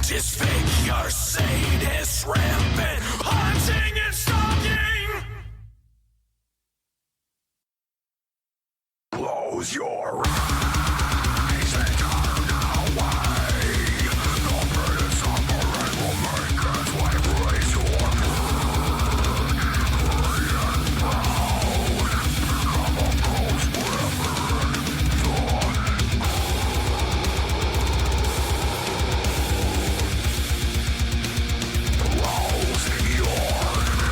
Disfigure, sadist, rampant, hunting and stalking. Close your eyes and turn away. The burden suffering will make us vibrate your mood. Free and proud, become a ghost within the close your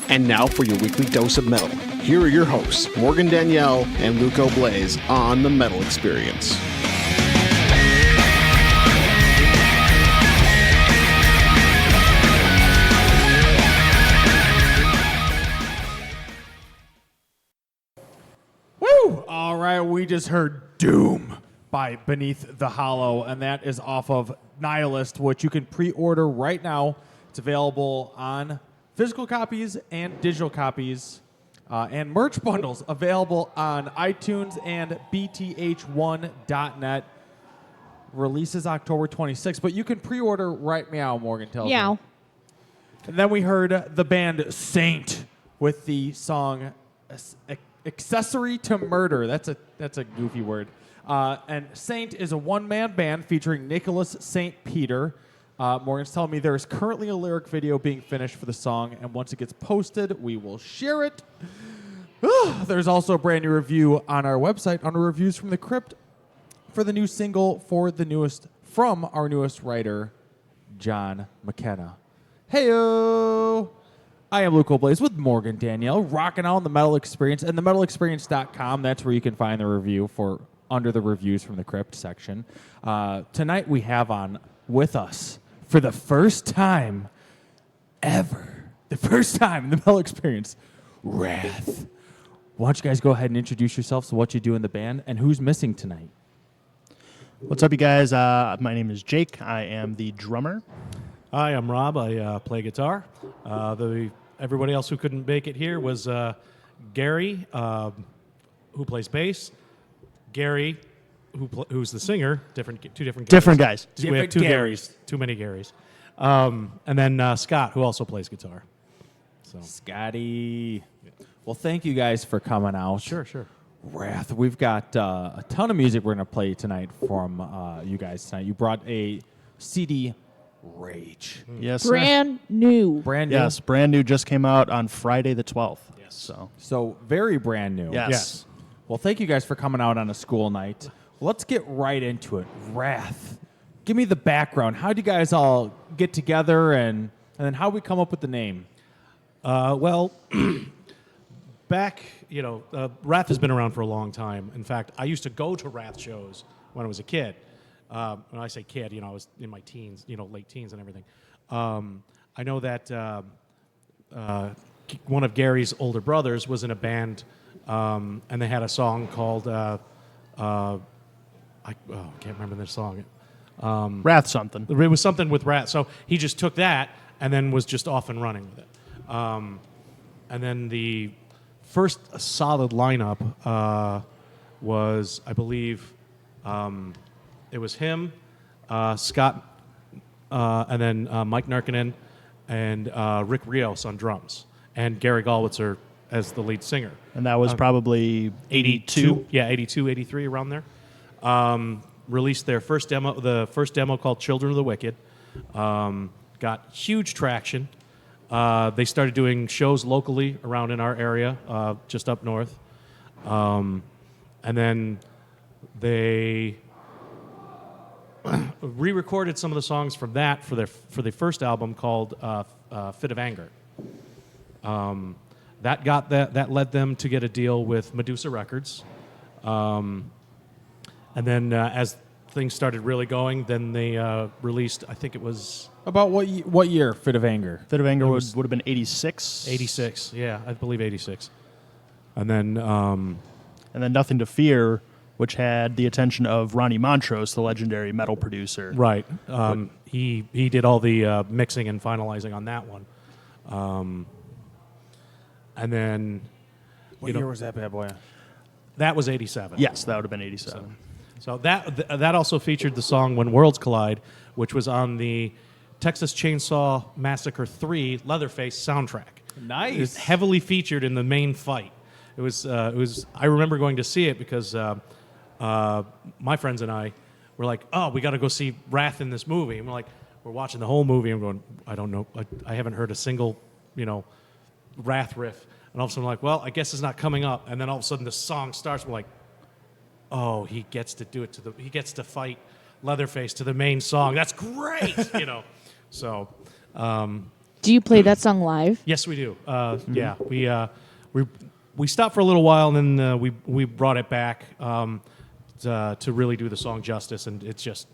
And now for your weekly dose of metal. Here are your hosts, Morgan Danielle and Luco Blaze on The Metal Experience. Woo! All right, we just heard Doom by Beneath the Hollow, and that is off of Nihilist, which you can pre-order right now. It's available on physical copies and digital copies, and merch bundles available on iTunes and bth1.net. Releases October 26th, but you can pre-order right now, Morgan tells me. Yeah. And then we heard the band Saint with the song Accessory to Murder. That's a goofy word. And Saint is a one-man band featuring Nicholas St. Peter. Morgan's telling me there is currently a lyric video being finished for the song, and once it gets posted, we will share it. There's also a brand new review on our website under Reviews from the Crypt for the new single from our newest writer, John McKenna. Heyo! I am Luco Blaze with Morgan Danielle, rocking out The Metal Experience and themetalexperience.com. That's where you can find the review for under the Reviews from the Crypt section. Tonight we have on with us for the first time ever, the first time in the Metal Experience, Wrath. Why don't you guys go ahead and introduce yourselves to what you do in the band and who's missing tonight? What's up, you guys? My name is Jake. I am the drummer. Hi, I'm Rob. I play guitar. Everybody else who couldn't make it here was Gary, who plays bass. Gary, who's the singer. Two different guys. Different guys. We have two Garys. Too many Garys. And then Scott, who also plays guitar. So Scotty. Well, thank you guys for coming out. Sure. Wrath. We've got a ton of music we're going to play tonight from you guys tonight. You brought a CD, Rage. Yes, sir. Brand new. Brand new? Yes, brand new. Just came out on Friday the 12th. Yes. So very brand new. Yes. Well, thank you guys for coming out on a school night. Let's get right into it. Wrath. Give me the background. How did you guys all get together and then how we come up with the name? Well, back, Wrath has been around for a long time. In fact, I used to go to Wrath shows when I was a kid. When I say kid, I was in my teens, late teens and everything. I know that one of Gary's older brothers was in a band, and they had a song called, I can't remember the song. Wrath something. It was something with Wrath. So he just took that and then was just off and running with it. And then the first solid lineup was, I believe, it was him, Scott, and then Mike Narkinen and Rick Rios on drums, and Gary Gallwitzer as the lead singer. And that was probably 82? Yeah, 82, 83, around there. Released their first demo called Children of the Wicked. Got huge traction. They started doing shows locally around in our area, just up north. And then they re-recorded some of the songs from that for their first album called Fit of Anger. That led them to get a deal with Medusa Records. And then as things started really going, then they released, I think it was... About what year, Fit of Anger? Fit of Anger would have been 86. 86, yeah, I believe 86. And then... And then Nothing to Fear, which had the attention of Ronnie Montrose, the legendary metal producer. Right. He did all the mixing and finalizing on that one. And then... What year was that bad boy? That was 87. Yes, that would have been 87. So that also featured the song When Worlds Collide, which was on the Texas Chainsaw Massacre 3 Leatherface soundtrack. Nice. It was heavily featured in the main fight. It was. I remember going to see it because my friends and I were like, "Oh, we got to go see Wrath in this movie." And we're watching the whole movie. I'm going, I don't know. I haven't heard a single, Wrath riff. And all of a sudden, I'm like, well, I guess it's not coming up. And then all of a sudden, the song starts. We're like, oh, he gets to do it he gets to fight Leatherface to the main song. That's great, So Do you play that song live? Yes, we do. Yeah, we stopped for a little while, and then we brought it back to really do the song justice, and it's just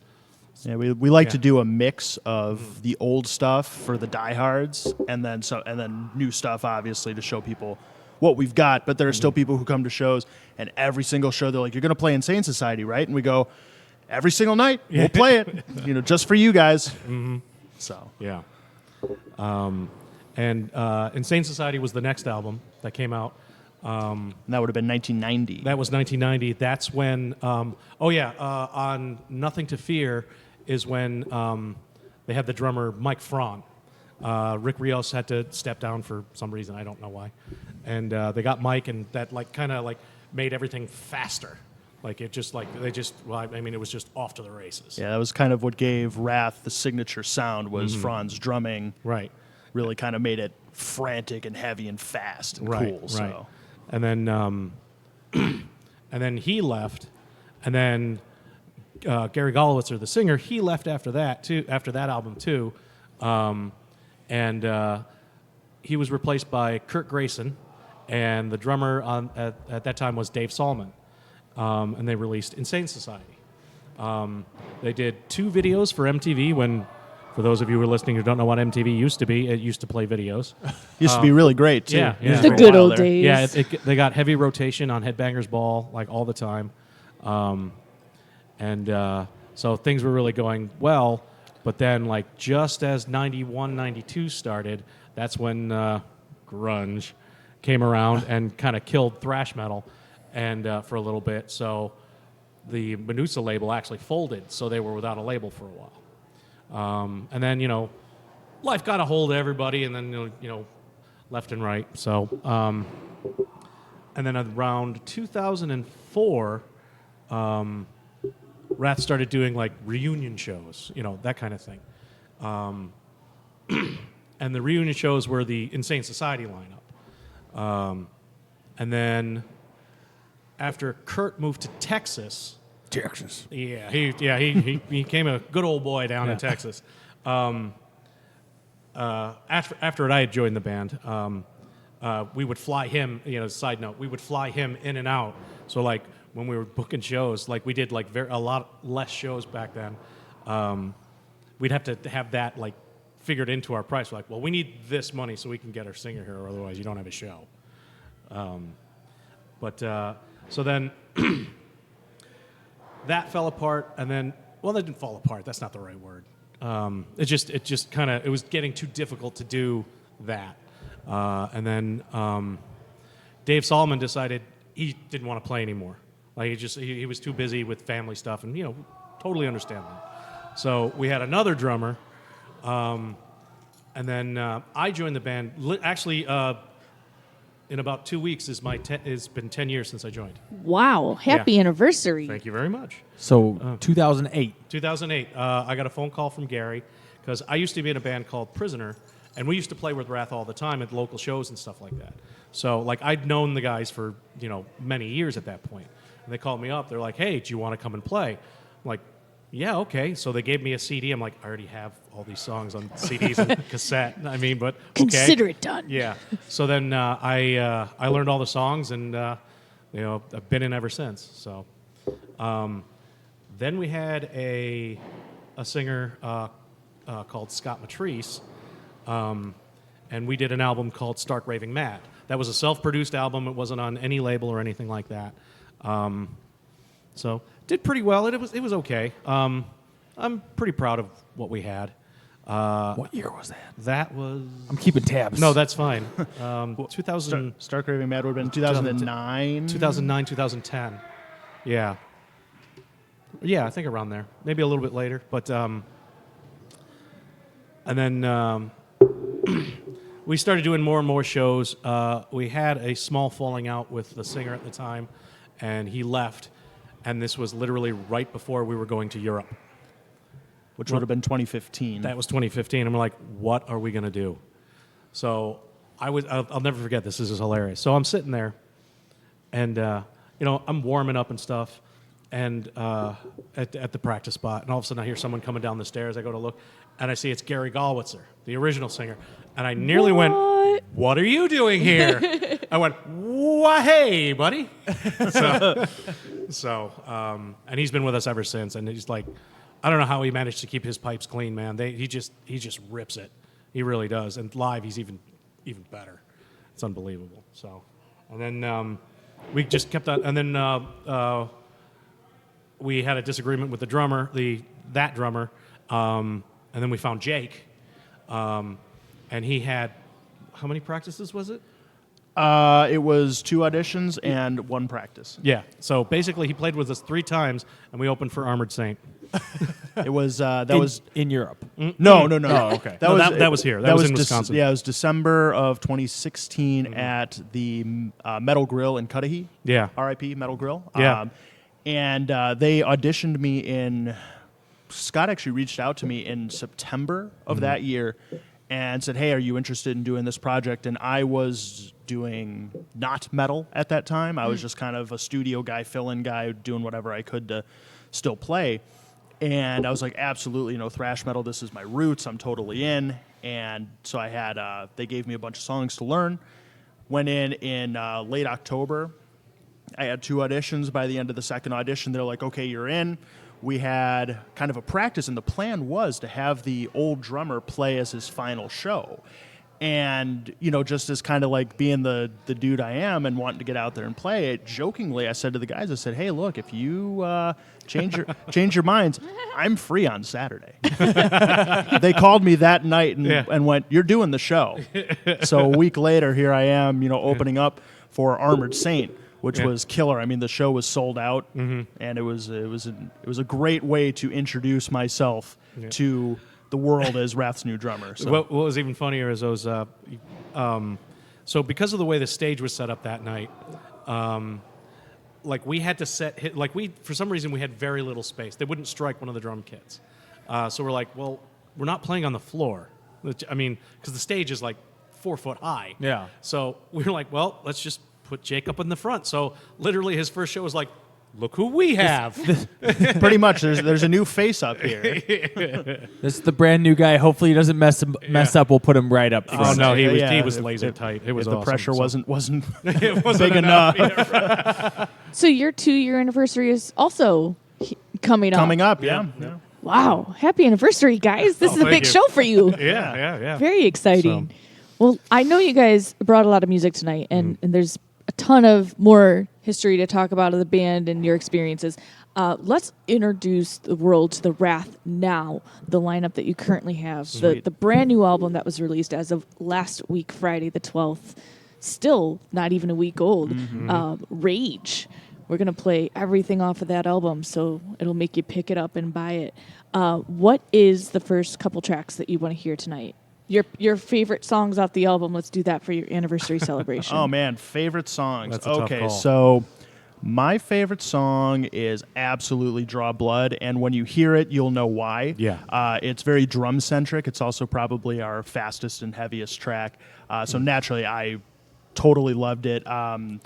Yeah, we like Yeah. to do a mix of the old stuff for the diehards, and then new stuff, obviously, to show people what we've got. But there are still people who come to shows, and every single show they're like, "You're going to play Insane Society, right?" And we go, "Every single night, we'll play it, just for you guys." So yeah. And Insane Society was the next album that came out. and that would have been 1990. That was 1990. That's when, on Nothing to Fear is when they had the drummer Mike Fraun. Rick Rios had to step down for some reason. I don't know why. And they got Mike, and that kind of made everything faster. It was just off to the races. Yeah, that was kind of what gave Wrath the signature sound, was Fran's drumming. Right. Really kind of made it frantic and heavy and fast and Right. cool. Right. So And then, and then he left, and then Gary Golowitzer, the singer, he left after that too. After that album too, and he was replaced by Kurt Grayson, and the drummer at that time was Dave Salmon, and they released Insane Society. They did 2 videos for MTV when. For those of you who are listening who don't know what MTV used to be, it used to play videos. used to be really great too. Yeah, yeah. The For a good while old there. days. Yeah, they got heavy rotation on Headbangers Ball all the time, so things were really going well. But then just as 91, 92 started, that's when grunge came around and kind of killed thrash metal, and for a little bit. So the Menusa label actually folded, so they were without a label for a while. And then life got a hold of everybody, and then left and right. So, and then around 2004, Wrath started doing reunion shows, that kind of thing. And the reunion shows were the Insane Society lineup. And then after Kurt moved to Texas. He became a good old boy down in Texas. After I had joined the band, we would fly him. Side note, we would fly him in and out. So when we were booking shows, we did a lot less shows back then. We'd have to have that figured into our price. We're like, well, we need this money so we can get our singer here, or otherwise you don't have a show. So then. That fell apart, and then that didn't fall apart. That's not the right word. It just kind of was getting too difficult to do that, and then Dave Salmon decided he didn't want to play anymore. He was too busy with family stuff, and totally understand that. So we had another drummer, and then I joined the band. Actually. In about 2 weeks it's been 10 years since I joined. Wow. Happy anniversary. Thank you very much. So 2008. 2008, I got a phone call from Gary, because I used to be in a band called Prisoner, and we used to play with Wrath all the time at local shows and stuff like that. So I'd known the guys for many years at that point. And they called me up. They're like, "Hey, do you want to come and play?" I'm like, "Yeah, okay." So they gave me a CD. I'm like, I already have all these songs on CDs and cassette. But okay. Consider it done. Yeah. So then I learned all the songs, and I've been in ever since. So then we had a singer called Scott Matrice, and we did an album called Stark Raving Mad. That was a self-produced album. It wasn't on any label or anything like that. So did pretty well. It was okay. I'm pretty proud of what we had. What year was that? That was. I'm keeping tabs. No, that's fine. 2000, Stark Raving Mad would have been 2009. 2009, 2010. Yeah. Yeah, I think around there. Maybe a little bit later. But, and then we started doing more and more shows. We had a small falling out with the singer at the time, and he left. And this was literally right before we were going to Europe. Which would have been 2015. That was 2015, and we're like, what are we going to do? So I'll never forget this. This is hilarious. So I'm sitting there, and, I'm warming up and stuff, and at the practice spot, and all of a sudden I hear someone coming down the stairs. I go to look, and I see it's Gary Galwitzer, the original singer, and I nearly went, "What are you doing here?" I went, "Why, hey, buddy." And he's been with us ever since, and he's like, I don't know how he managed to keep his pipes clean, man. He just rips it. He really does, and live he's even better. It's unbelievable. So, and then we just kept on, and then we had a disagreement with the drummer, that drummer, and then we found Jake, and he had, how many practices was it? It was 2 auditions and 1 practice. Yeah. So basically, he played with us 3 times, and we opened for Armored Saint. It was in Europe. no. Oh, okay. That was here. That was in Wisconsin. Yeah, it was December of 2016 at the Metal Grill in Cudahy. Yeah. R.I.P. Metal Grill. Yeah. And they auditioned me in. Scott actually reached out to me in September of that year and said, "Hey, are you interested in doing this project?" And I was doing not metal at that time. I was just kind of a studio guy, fill-in guy, doing whatever I could to still play. And I was like, absolutely, thrash metal. This is my roots. I'm totally in. And so I had, they gave me a bunch of songs to learn. Went in late October. I had 2 auditions. By the end of the second audition, they're like, okay, you're in. We had kind of a practice, and the plan was to have the old drummer play as his final show. And, just as kind of like being the dude I am and wanting to get out there and play it, jokingly, I said to the guys, I said, hey, look, if you change your minds, I'm free on Saturday. They called me that night and went, you're doing the show. So a week later, here I am, opening up for Armored Saint, which was killer. I mean, the show was sold out, and it was a great way to introduce myself to the world as Wrath's new drummer. So. What was even funnier is those. So because of the way the stage was set up that night, like we had to for some reason we had very little space. They wouldn't strike one of the drum kits, so we're like, well, we're not playing on the floor. I mean, because the stage is like 4 foot high. Yeah. So we were like, well, let's just put Jake up in the front. So literally, his first show was like, look who we have. Pretty much, there's a new face up here. This is the brand new guy. Hopefully he doesn't mess up. We'll put him right up front. Oh no, he was laser tight. It was the awesome. pressure wasn't It wasn't big enough. So your 2-year anniversary is also coming up. Coming up, yeah. Wow. Happy anniversary, guys. This is a thank big you. show for you. Yeah. Very exciting. Well, I know you guys brought a lot of music tonight, and there's a ton of more history to talk about of the band and your experiences. Let's introduce the world to the Wrath now, the lineup that you currently have. The brand new album that was released as of last week, Friday the 12th, still not even a week old, Rage. We're going to play everything off of that album, so it'll make you pick it up and buy it. What is the first couple tracks that you want to hear tonight? Your favorite songs off the album. Let's do that for your anniversary celebration. Oh, man, favorite songs. That's a tough call. So my favorite song is absolutely Draw Blood, and when you hear it, you'll know why. Yeah. It's very drum-centric. It's also probably our fastest and heaviest track. So naturally, I totally loved it.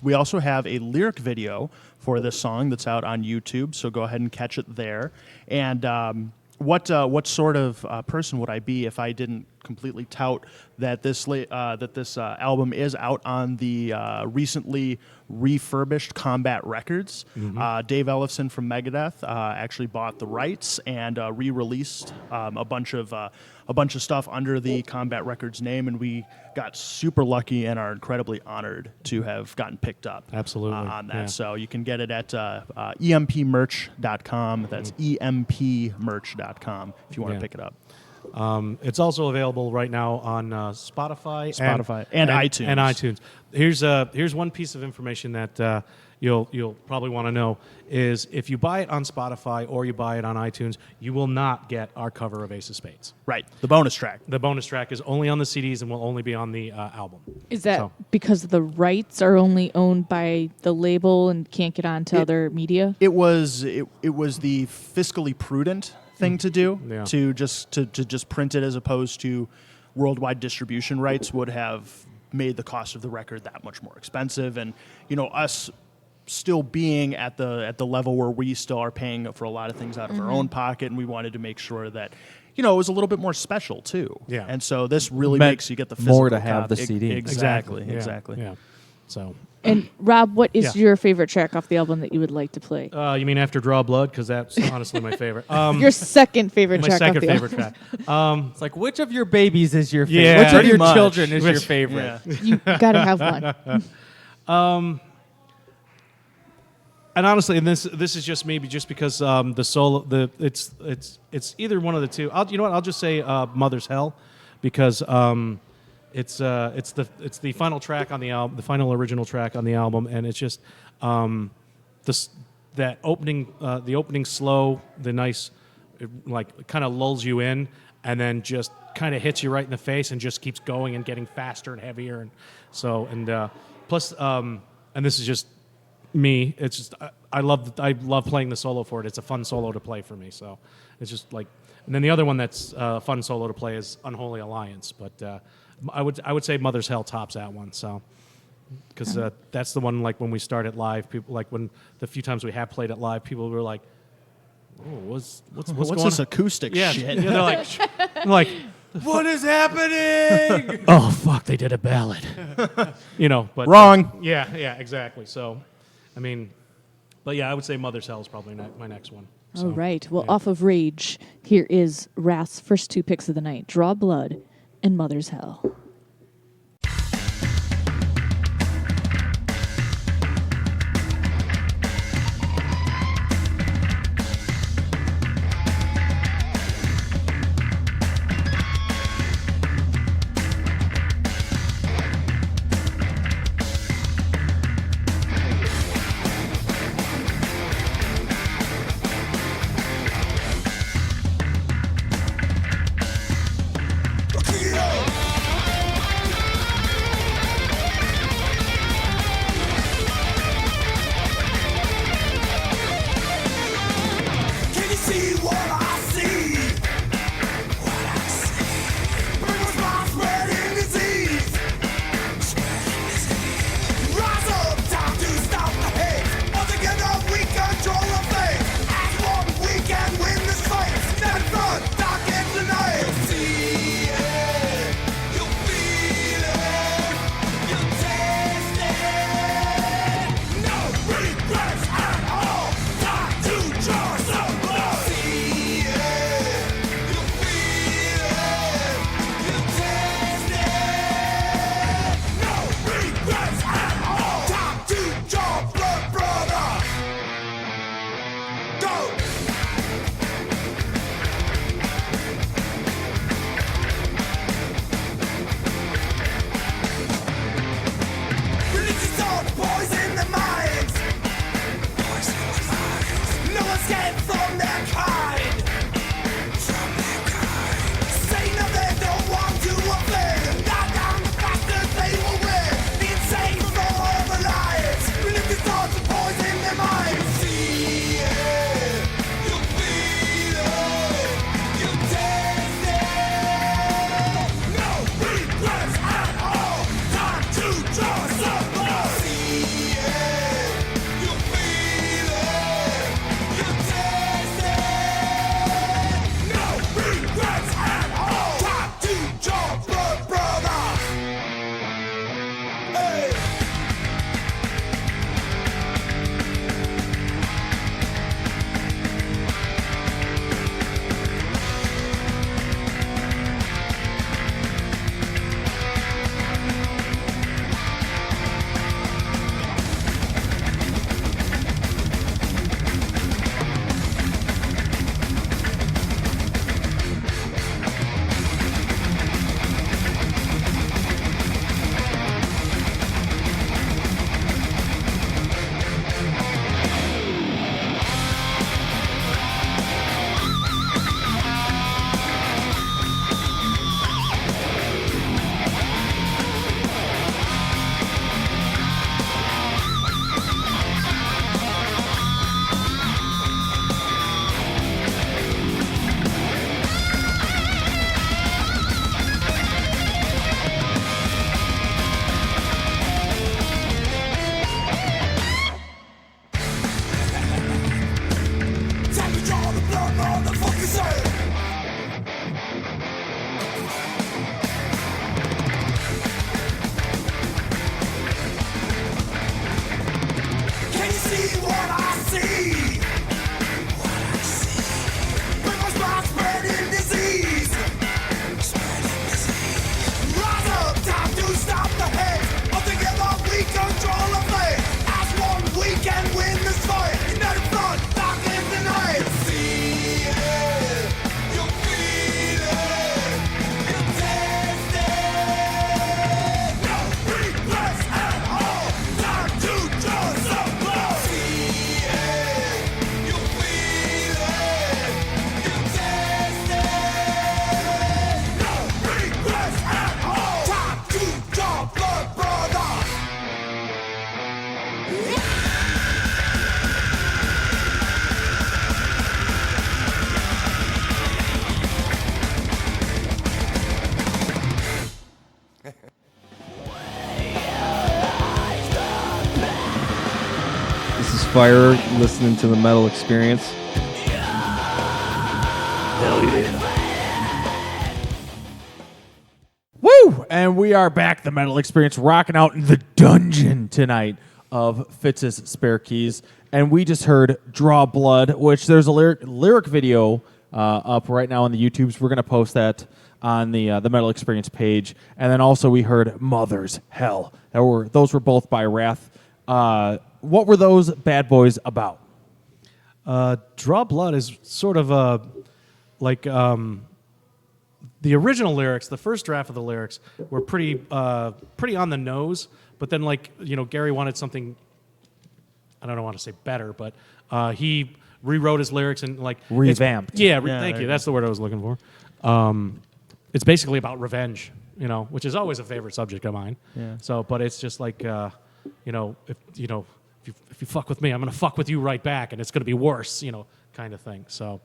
We also have a lyric video for this song that's out on YouTube, so go ahead and catch it there. And what sort of person would I be if I didn't completely tout that this album is out on the recently refurbished Combat Records? Dave Ellefson from Megadeth actually bought the rights and re-released a bunch of stuff under the Combat Records name, and we got super lucky and are incredibly honored to have gotten picked up. Absolutely. On that. Yeah. So you can get it at empmerch.com. That's empmerch.com if you want to pick it up. It's also available right now on Spotify and iTunes. And iTunes. Here's one piece of information that you'll probably want to know is if you buy it on Spotify or you buy it on iTunes, you will not get our cover of Ace of Spades. Right, the bonus track. The bonus track is only on the CDs and will only be on the album. Is that So- because the rights are only owned by the label and can't get onto other media? It was the fiscally prudent thing to do, Yeah. to just print it, as opposed to worldwide distribution rights would have made the cost of the record that much more expensive. And us still being at the level where we still are paying for a lot of things out of our own pocket, and we wanted to make sure that it was a little bit more special too. Yeah. And so this really Meant makes you get the physical more to have copy. the CD. Exactly. Yeah. Exactly. Yeah. So, And Rob, what is Yeah. your favorite track off the album that you would like to play? you mean After Draw Blood? Because that's honestly my favorite. Your second favorite my track second off the favorite album. track. It's like, which of your babies is your favorite? Yeah, which of pretty your much. children is your Which- favorite? Yeah. You gotta have one. And honestly, and this is just maybe just because the solo it's either one of the two. You know what? I'll just say Mother's Hell, because it's the final track on the album, the final original track on the album, and it's just that opening the opening slow, the nice like kind of lulls you in, and then just kind of hits you right in the face and just keeps going and getting faster and heavier, and so plus and this is just me. It's just I love playing the solo for it. It's a fun solo to play for me. So it's just like, and then the other one that's a fun solo to play is Unholy Alliance. But I would say Mother's Hell tops that one. So because that's the one, like when we started live, people like when the few times we have played it live, people were like, "Oh, what's going this on?" acoustic Yeah, shit? yeah, they're like, What is happening? "Oh fuck, they did a ballad," But Wrong. Yeah, exactly. So, I mean, but yeah, I would say Mother's Hell is probably my next one. So, All right. Well, yeah. off of Rage, here is Wrath's first two picks of the night: Draw Blood and Mother's Hell. Akira! draw the blood, motherfucker, say. Can you see what I see? Because my spreading disease. Rise up, time to stop the hate. All together we control the fate. As one we can win this fight. United front, dark in the night. See it, you feel it, you taste it. No regrets at all. Time to draw some blood. See it, you feel it, you taste it. No regrets at all. Time to draw blood, brother. This is Fire, listening to the Metal Experience. Woo! And we are back, the Metal Experience, rocking out in the dungeon tonight of Fitz's Spare Keys. And we just heard Draw Blood, which there's a lyric video up right now on the YouTubes. We're going to post that on the Metal Experience page. And then also we heard Mother's Hell. Those were both by Wrath. What were those bad boys about? Draw Blood is sort of like the original lyrics. The first draft of the lyrics were pretty on the nose, but then Gary wanted something. I don't want to say better, but he rewrote his lyrics and Revamped. Thank you. That's the word I was looking for. It's basically about revenge, which is always a favorite subject of mine. Yeah. So, but it's just like if you fuck with me, I'm gonna fuck with you right back, and it's gonna be worse, kind of thing. So,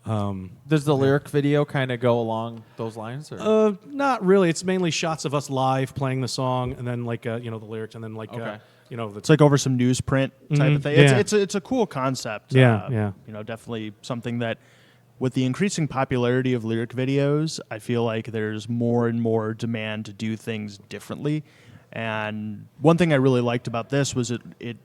Does the lyric video kind of go along those lines? Or? not really. It's mainly shots of us live playing the song, and then the lyrics, and then Okay. It's like over some newsprint type of thing. yeah. It's a cool concept. Yeah. Definitely something that, with the increasing popularity of lyric videos, I feel like there's more and more demand to do things differently. And one thing I really liked about this was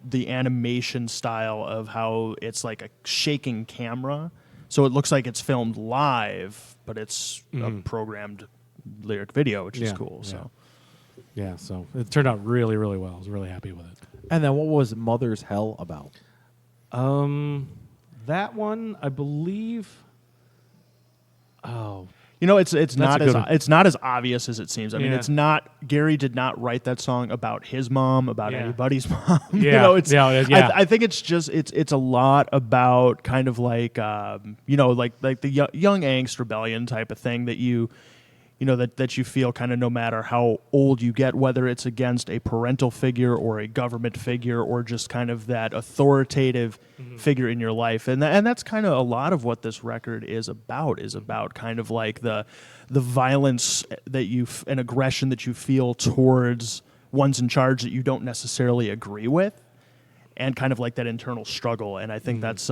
the animation style of how it's like a shaking camera. So it looks like it's filmed live, but it's a programmed lyric video, which is cool. So. Yeah, so it turned out really, really well. I was really happy with it. And then what was Mother's Hell about? That one, I believe. Oh, it's not a good one. it's not as obvious as it seems. I mean, Yeah. it's not. Gary did not write that song about his mom, about Yeah. anybody's mom. Yeah. Yeah. I think it's just it's a lot about kind of like like the young angst rebellion type of thing that that you feel kind of no matter how old you get, whether it's against a parental figure or a government figure or just kind of that authoritative figure in your life. And that's kind of a lot of what this record is about kind of like the violence that and aggression that you feel towards ones in charge that you don't necessarily agree with, and kind of like that internal struggle. And I think that's,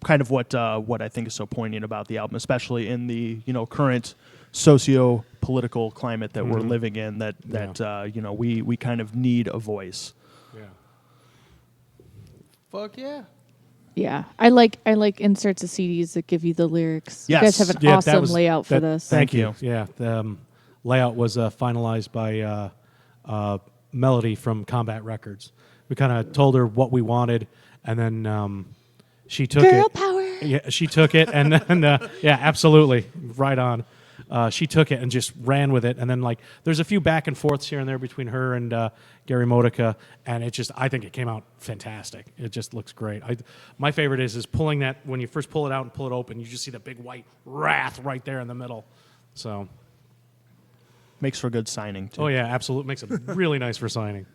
kind of what I think is so poignant about the album, especially in the current socio-political climate that we're living in. That we kind of need a voice. yeah. Fuck yeah. Yeah, I like inserts of CDs that give you the lyrics. Yes. You guys have an Yeah, that awesome was- layout for that- this. Thank you. Yeah, the layout was finalized by Melody from Combat Records. We kind of told her what we wanted, and then she took Girl it. power. Yeah, she took it, and then yeah, absolutely, right on. She took it and just ran with it, and then there's a few back and forths here and there between her and Gary Modica, and I think it came out fantastic. It just looks great. My favorite is pulling that when you first pull it out and pull it open, you just see the big white wrath right there in the middle. So, Makes for good signing too. oh yeah, absolutely, makes it really nice for signing.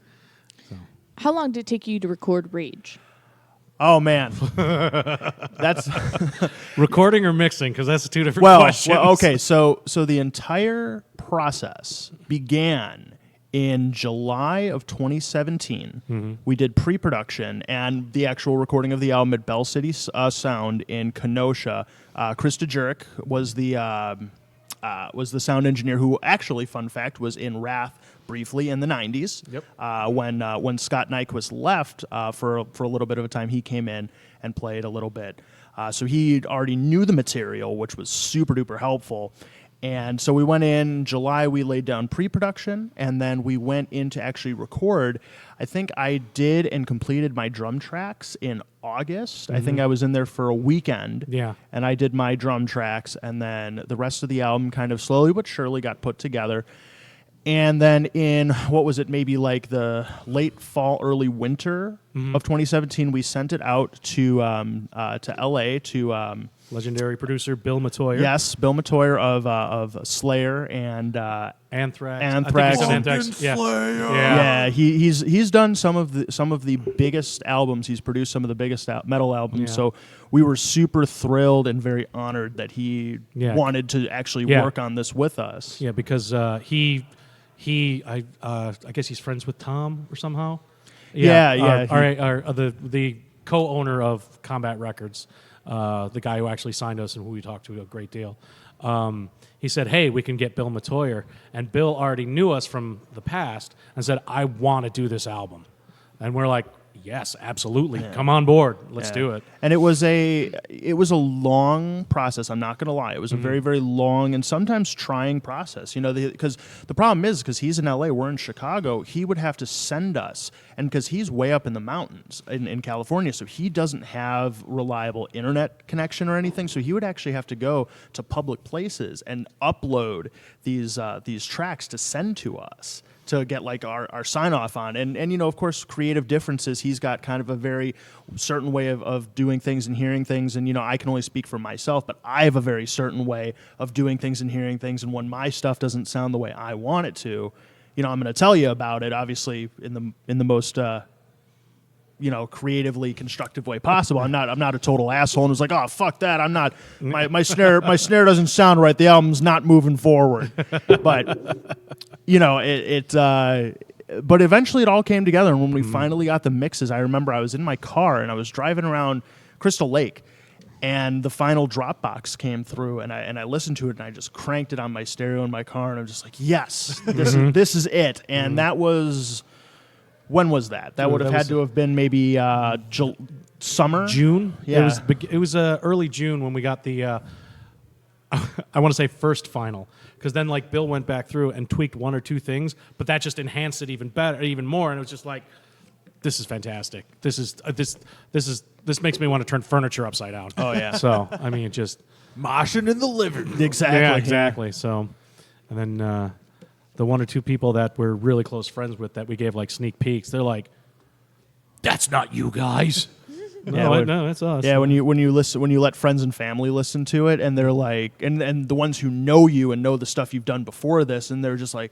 How long did it take you to record Rage? Oh man, that's Recording or mixing? Because that's two different well, questions. okay. So the entire process began in July of 2017, we did pre-production and the actual recording of the album at Bell City Sound in Kenosha. Chris DeJuric was the sound engineer who actually, fun fact, was in Wrath briefly in the 90s. Yep. When Scott Nyquist left for a little bit of a time, he came in and played a little bit. So he already knew the material, which was super duper helpful. And so we went in July, we laid down pre-production, and then we went in to actually record. I think I did and completed my drum tracks in August. I think I was in there for a weekend. Yeah. And I did my drum tracks, and then the rest of the album kind of slowly but surely got put together. And then in, what was it, maybe like the late fall, early winter of 2017, we sent it out to L.A. to... Legendary producer Bill Matoyer. Yes, Bill Matoyer of Slayer and Anthrax. Anthrax. I think he's done Anthrax. Yeah. yeah, he's done some of the biggest albums. He's produced some of the biggest metal albums. Yeah. So we were super thrilled and very honored that he wanted to actually work on this with us. Yeah, because I guess he's friends with Tom or somehow. Yeah. The co-owner of Combat Records. The guy who actually signed us and who we talked to a great deal. He said, hey, we can get Bill Matoyer. And Bill already knew us from the past and said, I want to do this album. And we're like, yes, absolutely. Yeah. Come on board. Let's do it. And it was a long process. I'm not going to lie. It was a very, very long and sometimes trying process. You know, because the problem is, because he's in LA, we're in Chicago, he would have to send us. And because he's way up in the mountains in California, so he doesn't have reliable internet connection or anything. So he would actually have to go to public places and upload these tracks to send to us, to get like our sign off on. And you know, of course, creative differences. He's got kind of a very certain way of doing things and hearing things. And, you know, I can only speak for myself, but I have a very certain way of doing things and hearing things. And when my stuff doesn't sound the way I want it to, you know, I'm going to tell you about it, obviously in the most, creatively constructive way possible. I'm not a total asshole and was like, oh, fuck that. I'm not, my snare doesn't sound right. The album's not moving forward. But, you know, but eventually it all came together. And when we finally got the mixes, I remember I was in my car and I was driving around Crystal Lake, and the final Dropbox came through, and I listened to it, and I just cranked it on my stereo in my car, and I'm just like, yes, this is it. And that was, when was that? That would have had to have been maybe summer? June? Yeah. It was early June when we got the, I want to say first final. Because then, like, Bill went back through and tweaked one or two things, but that just enhanced it even more, and it was just like, this is fantastic. This makes me want to turn furniture upside down. Oh yeah. So I mean, it just moshing in the living room. Exactly. Yeah, exactly. So, and then the one or two people that we're really close friends with that we gave like sneak peeks, they're like, "That's not you guys." No, that's us. Yeah, when you let friends and family listen to it, and they're like, and the ones who know you and know the stuff you've done before this, and they're just like,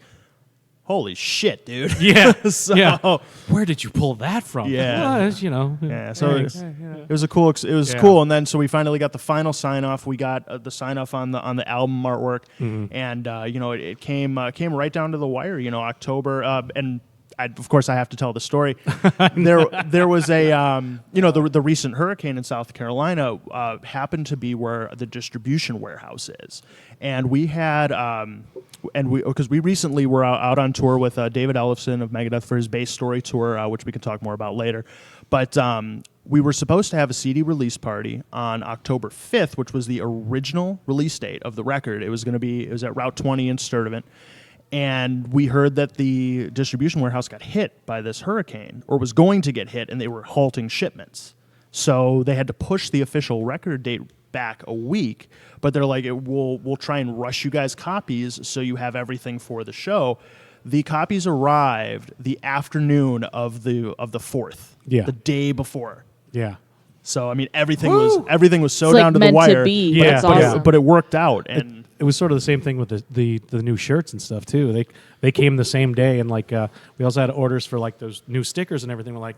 holy shit, dude. Yeah. So, where did you pull that from? Yeah. Well, you know. Yeah. So it was cool. And then so we finally got the final sign off. We got the sign off on the album artwork, and it came right down to the wire. You know, October, and of course I have to tell the story. There was a the recent hurricane in South Carolina happened to be where the distribution warehouse is, and we had. Because we recently were out on tour with David Ellefson of Megadeth for his Bass Story tour, which we can talk more about later. But we were supposed to have a CD release party on October 5th, which was the original release date of the record. It was at Route 20 in Sturtevant. And we heard that the distribution warehouse got hit by this hurricane, or was going to get hit, and they were halting shipments. So they had to push the official record date back a week, but they're like, we'll try and rush you guys copies so you have everything for the show. The copies arrived the afternoon of the 4th, the day before. Yeah. So I mean, everything was so it's down like to the meant wire. to be. Yeah, That's awesome. But it worked out, and it was sort of the same thing with the new shirts and stuff too. They came the same day, and like we also had orders for like those new stickers and everything. We're like,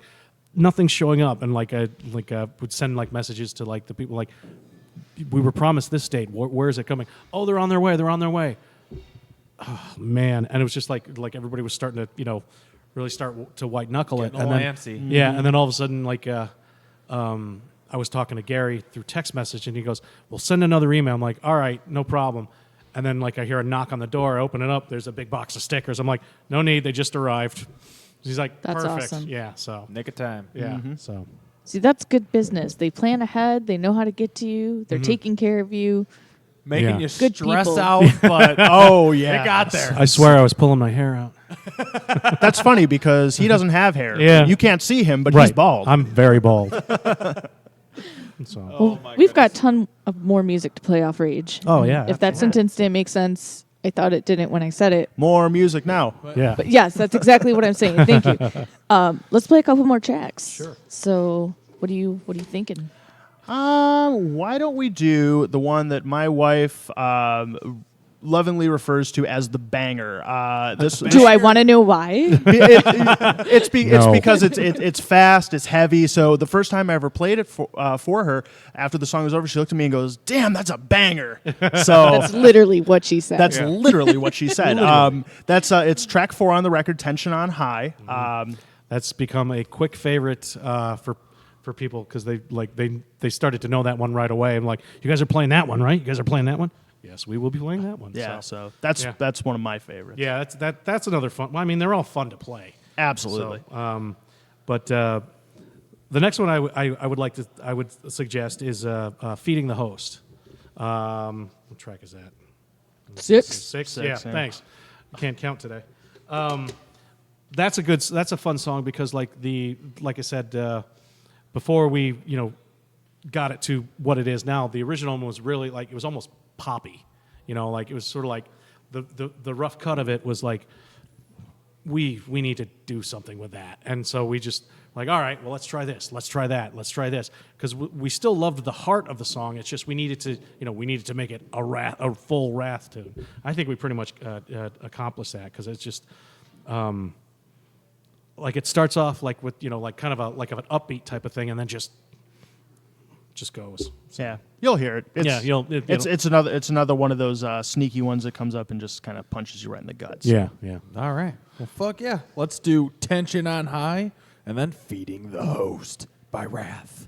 nothing's showing up, and would send like messages to like the people like, we were promised this date. Where is it coming? Oh, they're on their way. man, and it was just like everybody was starting to really start to white knuckle it, Getting a and little then antsy. yeah, and then all of a sudden I was talking to Gary through text message, and he goes, "Well, send another email." I'm like, "All right, no problem." And then I hear a knock on the door, I open it up, there's a big box of stickers. I'm like, "No need, they just arrived." He's like, That's "Perfect." awesome. Yeah, so Nick of time. yeah, so See, that's good business. They plan ahead. They know how to get to you. They're taking care of you. Making Yeah. you Good stress people. out, but Oh yeah, it got there. I swear I was pulling my hair out. That's funny because he doesn't have hair. Yeah. You can't see him, but Right, he's bald. I'm very bald. So. Well, we've got a ton of more music to play off Rage. Oh yeah, If that sentence didn't make sense, I thought it didn't when I said it. More music now. yeah. But yes, that's exactly what I'm saying. Thank you. Let's play a couple more tracks. Sure. So, what are you thinking? Why don't we do the one that my wife lovingly refers to as the banger? Do I want to know why? It's No. because it's fast, it's heavy. So the first time I ever played it for her, after the song was over, she looked at me and goes, "Damn, that's a banger!" So That's literally what she said. that's literally what she said. It's track 4 on the record, "Tension on High." That's become a quick favorite for people because they started to know that one right away. I'm like, "You guys are playing that one, right? You guys are playing that one?" Yes, we will be playing that one. Yeah, so so that's Yeah. that's one of my favorites. yeah, that's another fun. Well, I mean, they're all fun to play. Absolutely. So, but the next one I would suggest is "Feeding the Host." What track is that? 6. Six. Yeah, yeah. thanks. I can't count today. That's a fun song because like I said before we got it to what it is now. The original one was really it was almost poppy, it was sort of like the rough cut of it was like we need to do something with that, and so we just all right, well let's try this, let's try that, let's try this, because we still loved the heart of the song. It's just we needed to make it a full Wrath tune. I think we pretty much accomplished that because it's just. It starts off with kind of an upbeat type of thing, and then just goes. Yeah, you'll hear it. It's, it's another one of those sneaky ones that comes up and just kind of punches you right in the guts. Yeah. All right. Well, fuck yeah. Let's do Tension on High and then Feeding the Host by Wrath.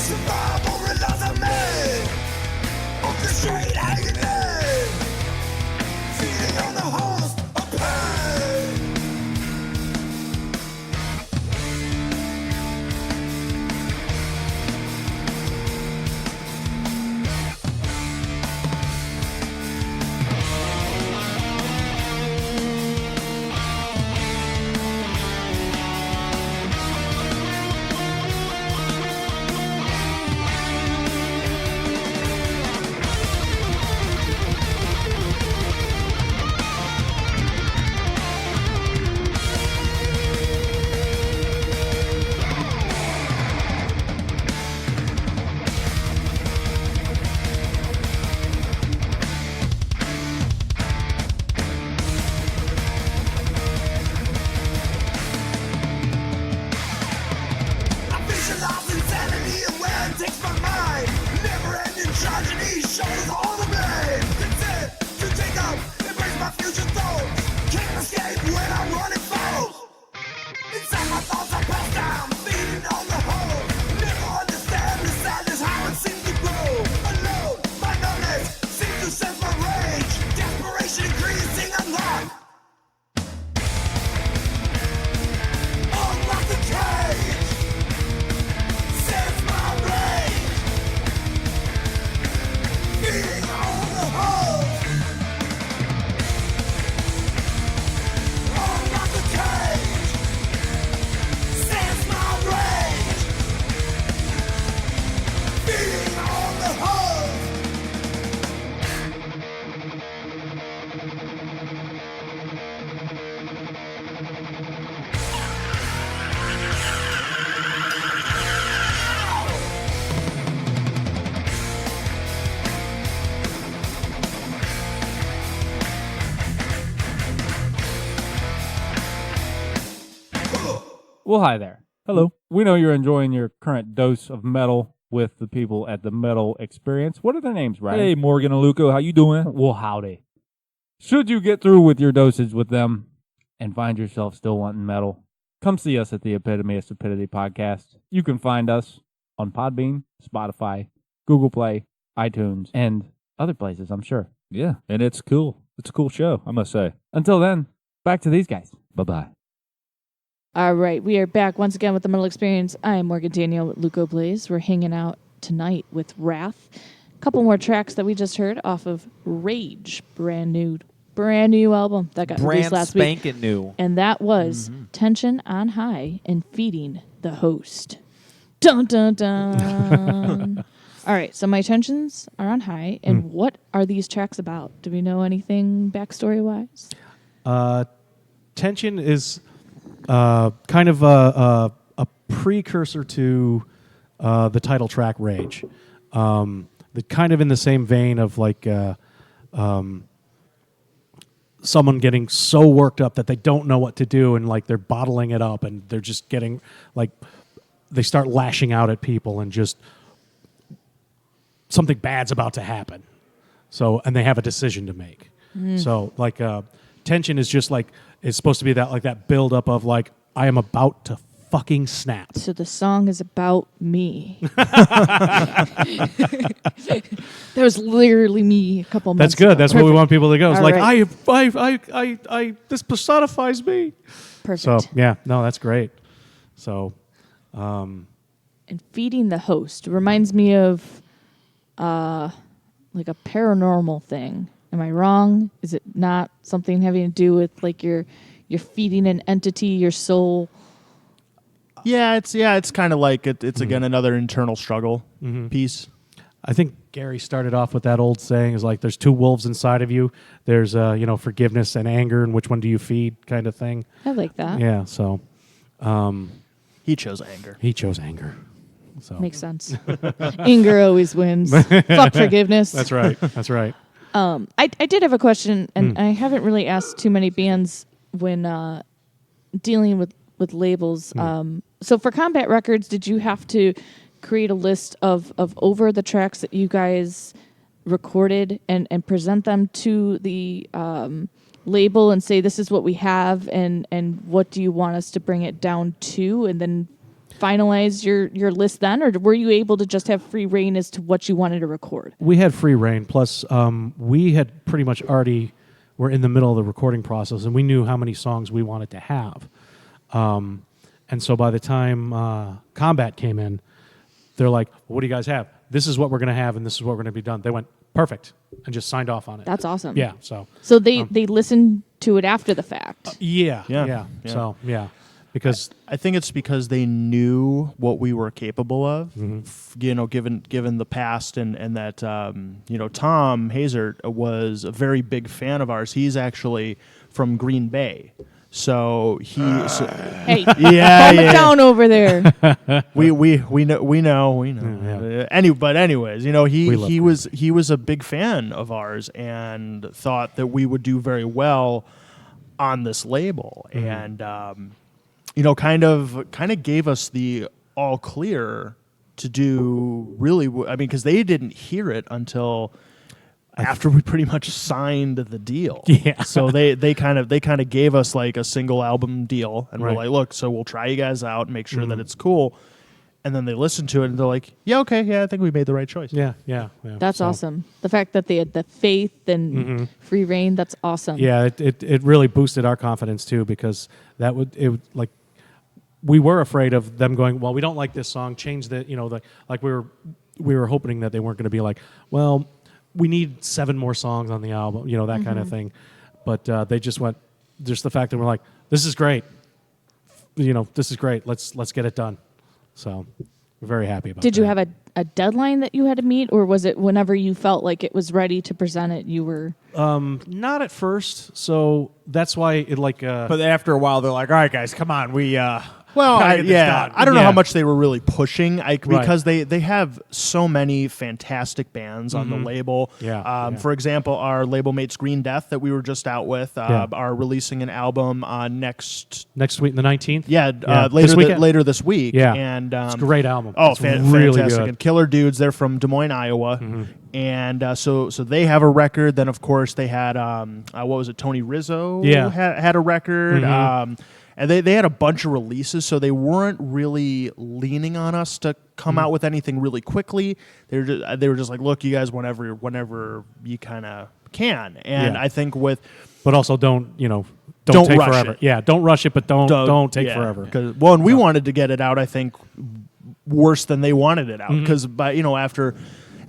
Survival relies on me. Off the street hanging in. Feeding on the horse of pain. I visualize insanity and where it takes my mind. Never-ending tragedy shows all the blame. Content to take up, embrace my future thoughts. Can't escape when I'm running false. Inside my thoughts I pass down, feeding on the hole. Never understand the sadness, how it seems to grow. Alone, my numbness seems to sense my rage. Desperation increasing, unlock. Unlock the cage. Sense my rage. Feeding on the hole. Unlock the cage. Sense my rage. Feeding on the hole. Well, hi there. Hello. We know you're enjoying your current dose of metal with the people at the Metal Experience. What are their names, Ryan? Hey, Morgan and Luco, how you doing? Well, howdy. Should you get through with your dosage with them and find yourself still wanting metal, come see us at the Epitome of Stupidity podcast. You can find us on Podbean, Spotify, Google Play, iTunes, and other places, I'm sure. Yeah, and it's cool. It's a cool show, I must say. Until then, back to these guys. Bye-bye. All right, we are back once again with the Metal Experience. I am Morgan Daniel with Luco Blaze. We're hanging out tonight with Wrath. A couple more tracks that we just heard off of Rage, brand new album that got released Brand last week. spanking new. And that was Tension on High and Feeding the Host. Dun, dun, dun. All right, so my tensions are on high. And what are these tracks about? Do we know anything backstory-wise? Tension is kind of a precursor to the title track Rage. The kind of in the same vein of like someone getting so worked up that they don't know what to do and like they're bottling it up and they're just getting like they start lashing out at people and just something bad's about to happen. So and they have a decision to make. So like tension is just like it's supposed to be that like that build up of like I am about to fucking snap. So the song is about me. That was literally me a couple months That's good. ago. That's what we want people to go. It's All like right. I this personifies me. Perfect. So yeah, no, that's great. So And Feeding the Host reminds me of like a paranormal thing. Am I wrong? Is it not something having to do with like you're feeding an entity, your soul? Yeah, it's kind of like it's again another internal struggle piece. I think Gary started off with that old saying is like there's two wolves inside of you. There's forgiveness and anger, and which one do you feed kind of thing. I like that. Yeah, so He chose anger. he chose anger. So Makes sense. Anger always wins. Fuck forgiveness. That's right. That's right. I did have a question, and I haven't really asked too many bands when dealing with labels. So for Combat Records, did you have to create a list of over the tracks that you guys recorded and present them to the label and say, this is what we have, and what do you want us to bring it down to? And then finalize your list then, or were you able to just have free reign as to what you wanted to record? We had free reign. Plus, we had pretty much already were in the middle of the recording process, and we knew how many songs we wanted to have. And so by the time Combat came in, they're like, "What do you guys have? This is what we're going to have, and this is what we're going to be done." They went perfect and just signed off on it. That's awesome. Yeah. So they listened to it after the fact. yeah. Yeah. So yeah, because I think it's because they knew what we were capable of, you know, given the past, and that you know, Tom Hazert was a very big fan of ours. He's actually from Green Bay, so he. Hey, Yeah, calm it down over there. we know. Yeah. But anyways, you know, We love he was a big fan of ours and thought that we would do very well on this label, and you know, kind of gave us the all clear to do really. I mean, because they didn't hear it until after we pretty much signed the deal. Yeah. So they kind of gave us like a single album deal, and we're Right. like, look, so we'll try you guys out and make sure that it's cool. And then they listened to it and they're like, yeah, okay, yeah, I think we made the right choice. yeah. That's So, awesome. The fact that they had the faith and free reign, that's awesome. Yeah, it really boosted our confidence too, because it would like we were afraid of them going, well, we don't like this song, change the, you know, like we were hoping that they weren't going to be like, well, we need 7 more songs on the album, you know, that kind of thing. But they just went, just the fact that we're like, this is great, you know, this is great. Let's get it done. So we're very happy about. Did you that. have a deadline that you had to meet, or was it whenever you felt like it was ready to present it, you were? Not at first, so that's why it like. But after a while, they're like, "All right, guys, come on, we." Well, gotta get this done. I don't know Yeah. how much they were really pushing because they have so many fantastic bands on the label. Yeah, For example, our label mates Green Death that we were just out with are releasing an album next. next week, the 19th. Later weekend. later this week. Yeah. And It's a great album. Oh, It's really fantastic! good. And Killer Dudes, they're from Des Moines, Iowa, and so they have a record. Then of course they had what was it? Tony Rizzo Yeah. had a record. And they had a bunch of releases, so they weren't really leaning on us to come out with anything really quickly. They were just like, look, you guys, whenever you kind of can. And Yeah. I think But also don't Don't take rush forever. it. Yeah, don't rush it, but don't take forever. Because and we wanted to get it out, I think, worse than they wanted it out. Because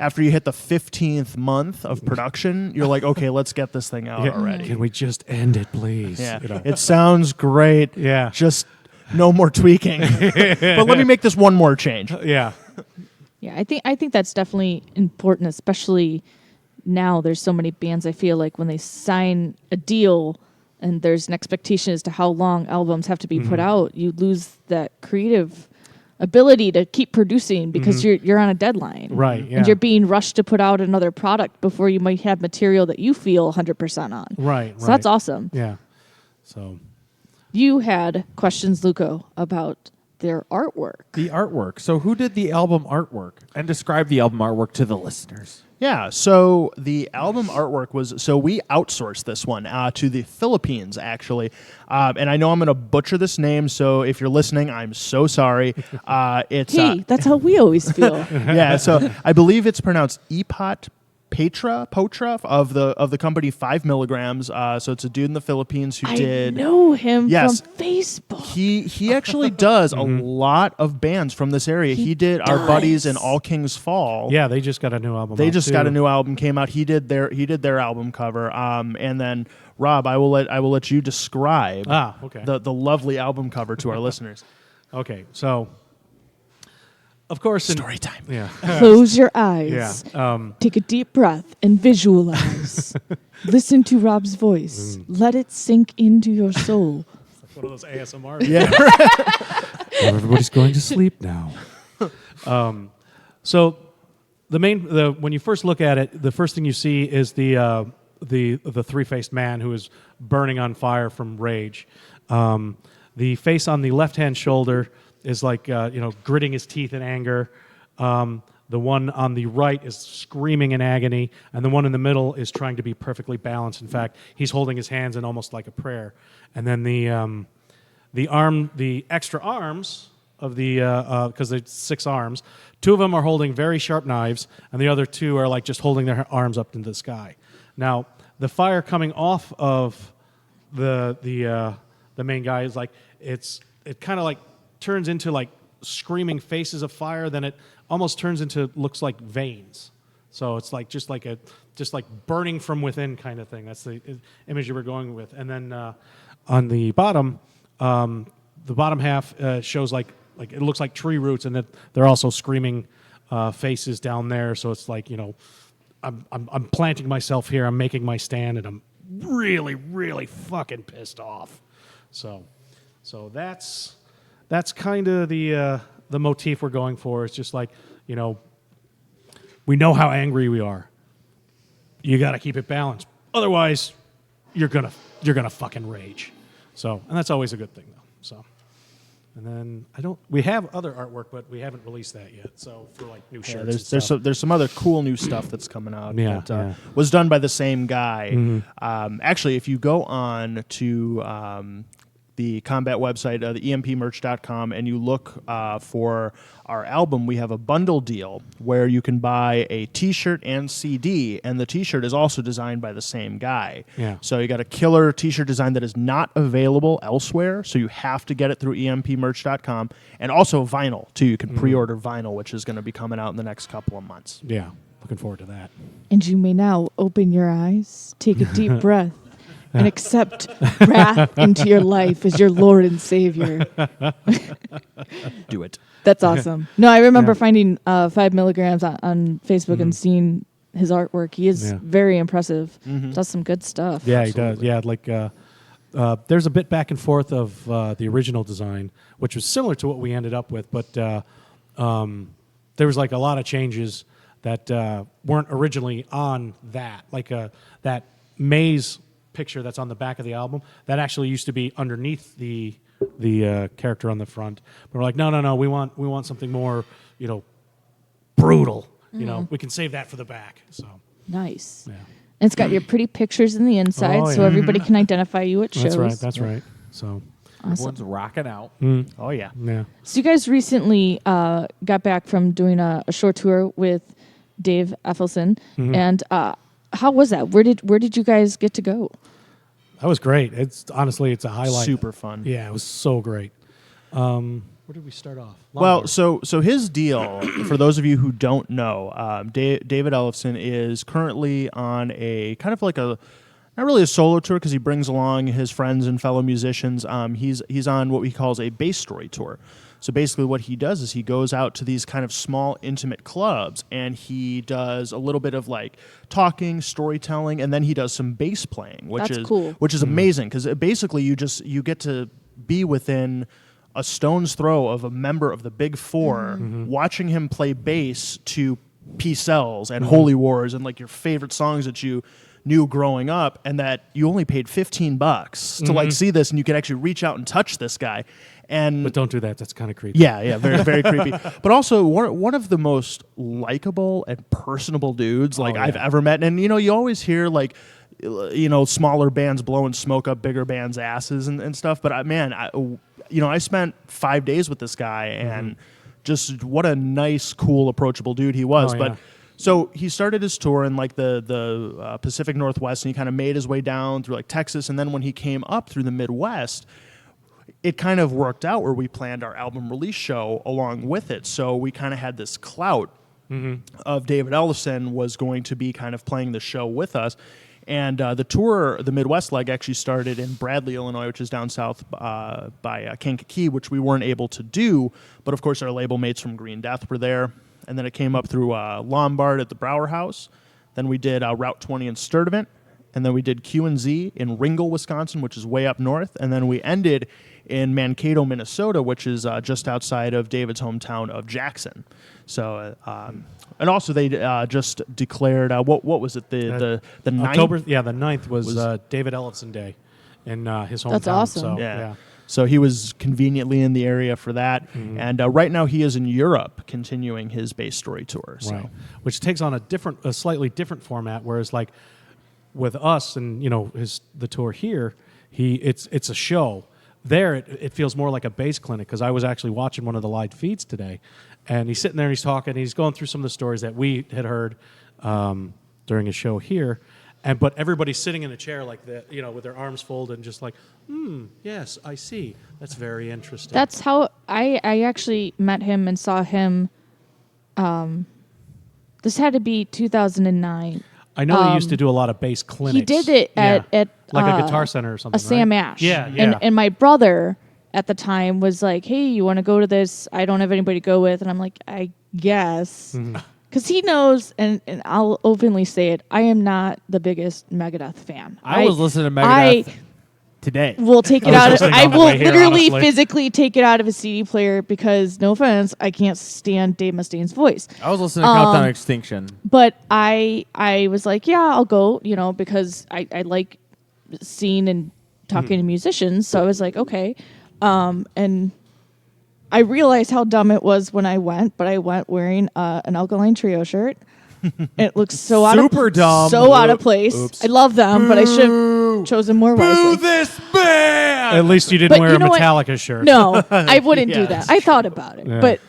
after you hit the 15th month of production, you're like, okay, let's get this thing out already. Can we just end it, please? Yeah, You know? it sounds great. Yeah. Just no more tweaking. But let me make this one more change. Yeah. Yeah, I think that's definitely important, especially now. There's so many bands. I feel like when they sign a deal and there's an expectation as to how long albums have to be put out, you lose that creative ability to keep producing because you're on a deadline. Right, yeah. And you're being rushed to put out another product before you might have material that you feel 100% on. Right. So that's awesome. Yeah. So You had questions, Luco, about their artwork. The artwork. So, who did the album artwork? And describe the album artwork to the listeners. Yeah, so the album artwork we outsourced this one to the Philippines, actually. And I know I'm going to butcher this name, so if you're listening, I'm so sorry. It's Hey, that's how we always feel. yeah, so I believe it's pronounced Epot Potra of the company 5 milligrams. So it's a dude in the Philippines who did. I know him Yes. from Facebook. He actually does a lot of bands from this area. He did our buddies in All Kings Fall. yeah, they just got a new album. They out, just too. got a new album came out. He did their album cover. And then Rob, I will let you describe Okay. the lovely album cover to our listeners. Okay. So, of course, Story time. Yeah. Close your eyes. Yeah. Take a deep breath and visualize. Listen to Rob's voice. Let it sink into your soul. One of those ASMR. Yeah. Everybody's going to sleep now. So when you first look at it, the first thing you see is the three-faced man who is burning on fire from rage. The face on the left-hand shoulder is like gritting his teeth in anger. The one on the right is screaming in agony, and the one in the middle is trying to be perfectly balanced. In fact, he's holding his hands in almost like a prayer. And then the extra arms of the because there's 6 arms. 2 of them are holding very sharp knives, and the other 2 are like just holding their arms up into the sky. Now, the fire coming off of the main guy is like it kind of like turns into like screaming faces of fire. Then it almost turns into looks like veins. So it's like just like burning from within kind of thing. That's the image you were going with. And then on the bottom half shows like it looks like tree roots, and that they're also screaming faces down there. So it's like, you know, I'm planting myself here. I'm making my stand, and I'm really, really fucking pissed off. So that's kind of the motif we're going for. It's just like, you know, we know how angry we are. You got to keep it balanced. Otherwise, you're gonna fucking rage. So, and that's always a good thing, though. So, and then we have other artwork, but we haven't released that yet. So for like new shirts, there's some other cool new stuff that's coming out. Yeah, that was done by the same guy. Actually, if you go on to the Combat website, the empmerch.com, and you look for our album, we have a bundle deal where you can buy a T-shirt and CD, and the T-shirt is also designed by the same guy. Yeah. So you got a killer T-shirt design that is not available elsewhere, so you have to get it through empmerch.com, and also vinyl, too. You can pre-order vinyl, which is going to be coming out in the next couple of months. Yeah, looking forward to that. And you may now open your eyes, take a deep breath, and accept Wrath into your life as your Lord and Savior. Do it. That's awesome. No, I remember finding 5 milligrams on Facebook and seeing his artwork. He is very impressive. Does some good stuff. Yeah, he does. Yeah, like there's a bit back and forth of the original design, which was similar to what we ended up with, but there was like a lot of changes that weren't originally on that. Like that maze picture that's on the back of the album, that actually used to be underneath the character on the front. But we're like, no, we want something more, you know, brutal. You know, we can save that for the back. So Nice. yeah. And it's got your pretty pictures in the inside, Oh, so yeah. everybody can identify you at shows. That's right. So Awesome. Everyone's rocking out. Oh, yeah. yeah. So you guys recently got back from doing a short tour with Dave Effelson, and how was that? Where did you guys get to go? That was great. It's honestly, it's a highlight. Super fun. Yeah, it was so great. Where did we start off? Well, so his deal, for those of you who don't know, David Ellefson is currently on a kind of like not really a solo tour because he brings along his friends and fellow musicians. He's on what he calls a bass story tour. So basically what he does is he goes out to these kind of small, intimate clubs, and he does a little bit of like talking, storytelling, and then he does some bass playing, which That's is cool. which is amazing because basically you get to be within a stone's throw of a member of the Big Four, watching him play bass to P-Cells and Holy Wars and like your favorite songs that you knew growing up, and that you only paid $15 to like see this, and you could actually reach out and touch this guy. And but don't do that. That's kind of creepy. yeah, very, very creepy. But also one of the most likable and personable dudes like I've ever met. And you know, you always hear like, you know, smaller bands blowing smoke up bigger bands' asses and stuff. But I spent 5 days with this guy, and just what a nice, cool, approachable dude he was. Oh, but yeah. so he started his tour in like the Pacific Northwest, and he kind of made his way down through like Texas, and then when he came up through the Midwest, it kind of worked out where we planned our album release show along with it. So we kind of had this clout of David Ellefson was going to be kind of playing the show with us. And the tour, the Midwest leg, actually started in Bradley, Illinois, which is down south by Kankakee, which we weren't able to do. But, of course, our label mates from Green Death were there. And then it came up through Lombard at the Brower House. Then we did Route 20 in Sturtevant. And then we did Q&Z in Ringgold, Wisconsin, which is way up north. And then we ended in Mankato, Minnesota, which is just outside of David's hometown of Jackson. So, and also they just declared what was it the 9th? October. Yeah, the 9th was David Ellefson Day in his hometown. That's awesome. So, Yeah. So he was conveniently in the area for that. And right now he is in Europe continuing his bass story tour. So. Right. Which takes on a slightly different format, whereas like with us and, you know, the tour here, it's a show. there it feels more like a bass clinic because I was actually watching one of the live feeds today, and he's sitting there and he's talking. And he's going through some of the stories that we had heard during his show here, but everybody's sitting in a chair like that, with their arms folded and just like, yes, I see. That's very interesting. That's how I actually met him and saw him. This had to be 2009. I know he used to do a lot of bass clinics. He did it at like a Guitar Center or something. a Sam right? Ash. Yeah. And my brother at the time was like, "Hey, you want to go to this? I don't have anybody to go with." And I'm like, "I guess," because he knows, and I'll openly say it. I am not the biggest Megadeth fan. I was listening to Megadeth today. Will take it was out. listening I on the will way here, literally honestly. physically take it out of a CD player because, no offense, I can't stand Dave Mustaine's voice. I was listening to Countdown to Extinction. But I was like, yeah, I'll go, because I like seeing and talking to musicians. So I was like, okay. And I realized how dumb it was when I went, but I went wearing an Alkaline Trio shirt. It looks so Super dumb. so out of place. I love them, but I should have chosen more wisely. this band! At least you didn't But wear you a know what? Metallica shirt. No, I wouldn't do that's that. I thought about it, Yeah. but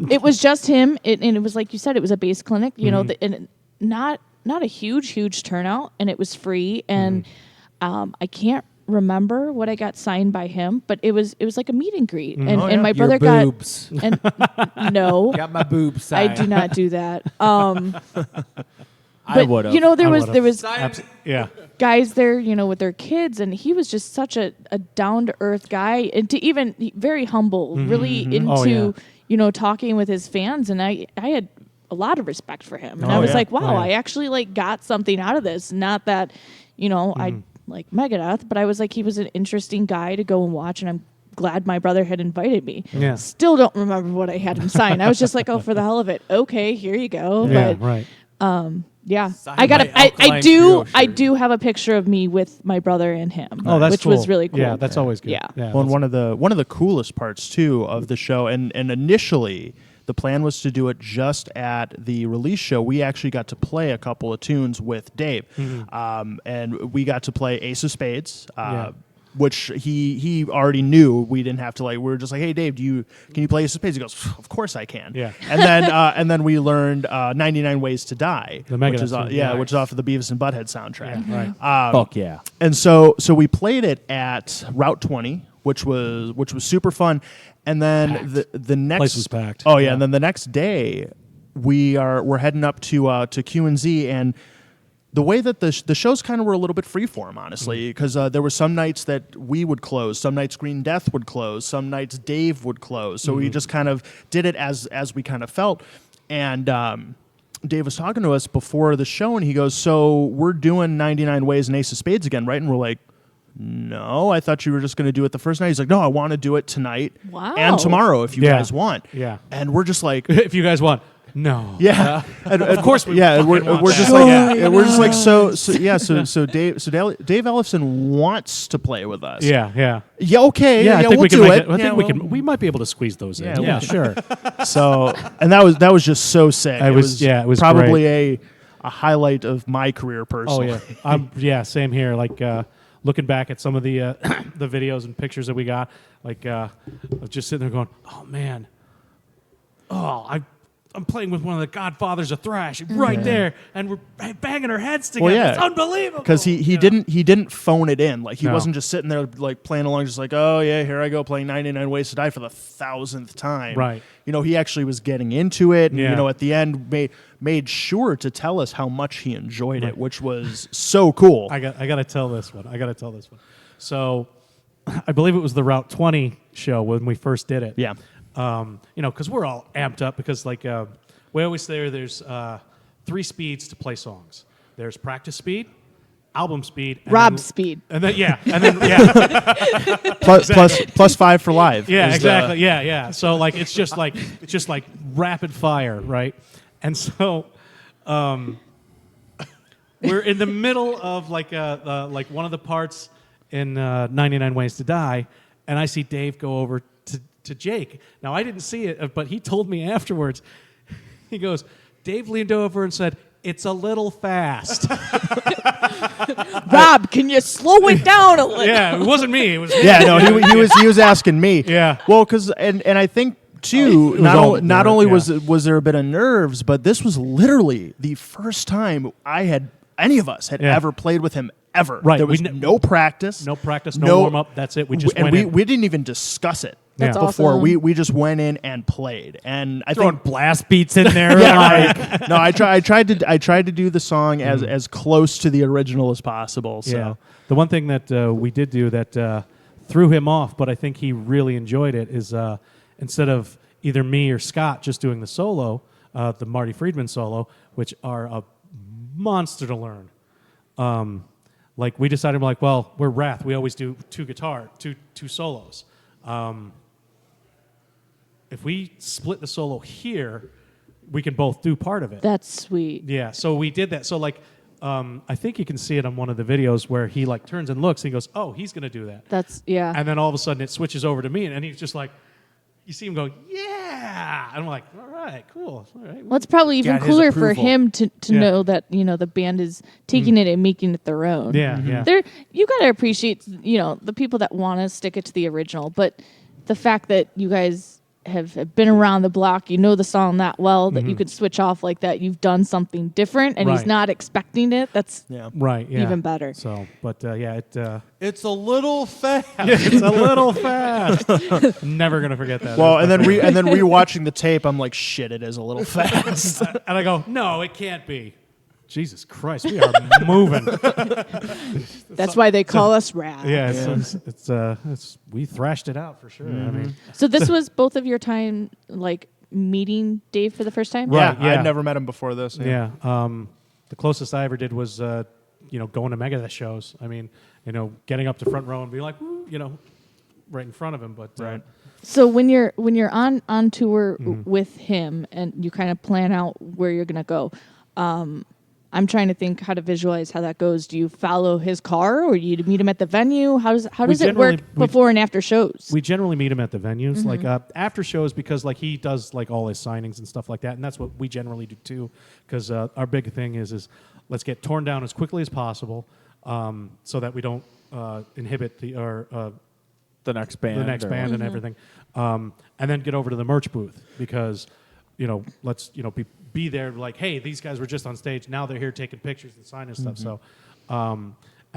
it was just him, and it was like you said, it was a bass clinic. And not a huge turnout, and it was free. And I can't remember what I got signed by him, but it was like a meet and greet, and my Your brother got boobs. and no, Got my boobs I signed. do not do that. I But would have. there I was would've. Yeah. guys there, with their kids, and he was just such a down to earth guy, and very humble, really into Oh, talking with his fans, and I had a lot of respect for him, and Oh, I was yeah. like, wow, Oh, yeah. I actually got something out of this. Not that, I like Megadeth, but I was like, he was an interesting guy to go and watch, and I'm glad my brother had invited me. Yeah. Still don't remember what I had him sign. I was just like, oh, for the hell of it, okay, here you go. Yeah, But right. yeah, Signed I got by I Alkaline do Trio I shirt. do have a picture of me with my brother and him. Oh, that's which cool. was really cool. Yeah, that's always good. Yeah. Well, and one of the coolest parts too of the show, and initially the plan was to do it just at the release show. We actually got to play a couple of tunes with Dave, and we got to play Ace of Spades. Yeah. Which he already knew. We didn't have to we were just like, hey Dave, can you play Ace of Spades? He goes, of course I can. Yeah. And then we learned 99 Ways to Die, The which Megadeth is tune, which is off of the Beavis and Butthead soundtrack. Yeah, right. Fuck yeah. And so we played it at Route 20, which was super fun. And then the next Place was packed. Oh yeah, Yeah. and then the next day we're heading up to Q&Z, and the way that the shows kind of were a little bit freeform, honestly, because there were some nights that we would close, some nights Green Death would close, some nights Dave would close. So we just kind of did it as we kind of felt. And Dave was talking to us before the show, and he goes, "So we're doing 99 Ways and Ace of Spades again, right?" And we're like, "No, I thought you were just going to do it the first night." He's like, "No, I want to do it tonight Wow. and tomorrow if you Yeah. guys want." Yeah. And we're just like, If you guys want. No. yeah, of course we yeah. And fucking want we're that. just like, and we're just like, so Dave Ellefson wants to play with us. Yeah. yeah, okay, Yeah, I think we'll we can do make it. it. I Yeah, think we well, can. We might be able to squeeze those in. Yeah, Yeah, we sure. So, and that was just so sick. It was probably a highlight of my career Oh personally. yeah. Same here. Like looking back at some of the the videos and pictures that we got, like I was just sitting there going, "Oh man, I'm playing with one of the godfathers of thrash right there, and we're banging our heads together. Well, yeah. It's unbelievable." Because he didn't phone it in. Like he No. wasn't just sitting there like playing along, just like, oh yeah, here I go playing 99 Ways to Die for the 1,000th time. Right. He actually was getting into it, and Yeah. at the end made sure to tell us how much he enjoyed it, which was so cool. I got to tell this one. So, I believe it was the Route 20 show when we first did it. Yeah. Because we're all amped up because we always say there's 3 speeds to play songs. There's practice speed, album speed, and Rob then, speed. and then plus 5 for live. Yeah, is the- exactly. Yeah. So it's just like rapid fire, right? And so we're in the middle of one of the parts in 99 Ways to Die, and I see Dave go over to Jake. Now I didn't see it, but he told me afterwards. He goes, Dave leaned over and said, "It's a little fast." Rob, can you slow it down a little? Yeah, it wasn't me. It was Yeah, no, he was asking me. Yeah. Well, because and I think too, all not only nerve, was there a bit of nerves, but this was literally the first time any of us had Yeah. ever played with him ever. Right, There was we no practice. no practice, no warm up. That's it. We just and went we, in. we didn't even discuss it That's before. awesome. We just went in and played. And I Throwing think blast beats in there. yeah, like, right. No, I tried to do the song as close to the original as possible. So Yeah. The one thing that we did do that threw him off, but I think he really enjoyed it, is instead of either me or Scott just doing the solo, the Marty Friedman solo, which are a monster to learn. Like we decided, we're Wrath. We always do two solos. If we split the solo here, we can both do part of it. That's sweet. Yeah, so we did that. So I think you can see it on one of the videos where he turns and looks and he goes, "Oh, he's gonna do that." That's yeah. And then all of a sudden it switches over to me and he's just like, you see him going, "Yeah," and I'm like, "All right, cool, all right." Well, it's probably even Got his cooler for approval. him to Yeah. know that the band is taking it and making it their own. Yeah, yeah. You gotta appreciate the people that want to stick it to the original, but the fact that you guys have been around the block, you know the song that well that you could switch off like that. You've done something different, and he's Right. not expecting it. That's yeah. Right, yeah. even better. So, but it's a little fast. it's a little fast. Never gonna forget that. Well, That and was then my rewatching the tape, I'm like, shit, it is a little fast. favorite. And I go, "No, it can't be." Jesus Christ, we are moving. That's why they call us Rad. Yeah, it's we thrashed it out for sure. I mean, So this was both of your time meeting Dave for the first time? Right. Yeah, yeah. I'd never met him before this. yeah. The closest I ever did was going to Megadeth shows. I mean, getting up to front row and being like, "Woo," right in front of him. But Right. So when you're on tour with him and you kind of plan out where you're gonna go, I'm trying to think how to visualize how that goes. Do you follow his car, or do you meet him at the venue? How does it work before and after shows? we generally meet him at the venues, like after shows, because he does all his signings and stuff like that, and that's what we generally do too. Because our big thing is let's get torn down as quickly as possible, so that we don't inhibit the next band. next or- band and everything, and then get over to the merch booth because let's be there hey, these guys were just on stage, now they're here taking pictures and signing stuff. So and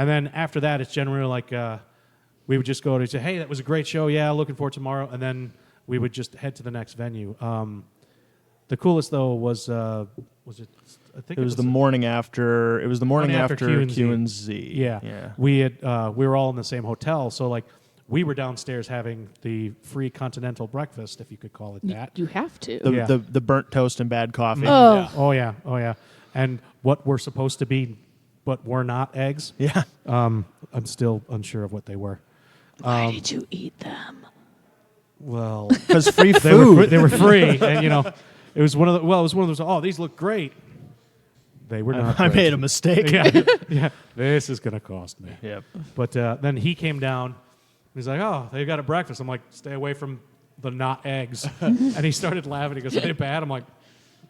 then after that it's generally we would just go to say, "Hey, that was a great show, yeah, looking forward to tomorrow," and then we would just head to the next venue. The coolest though was it, I think It was the morning after. It was the morning Morning after after Q&Z. Q&Z. Yeah. Yeah. We were all in the same hotel, so we were downstairs having the free continental breakfast, if you could call it that. You have to. The, Yeah. the burnt toast and bad coffee. Oh. Oh yeah. And what were supposed to be, but were not eggs. Yeah. I'm still unsure of what they were. Why did you eat them? Well, Because free they were food. they were free, and it was one of those. Oh, these look great. They were not. I great. made a mistake. Yeah. This is gonna cost me. Yep. But then he came down. He's like, "Oh, they got a breakfast." I'm like, "Stay away from the not eggs." And he started laughing. He goes, "Are they bad?" I'm like,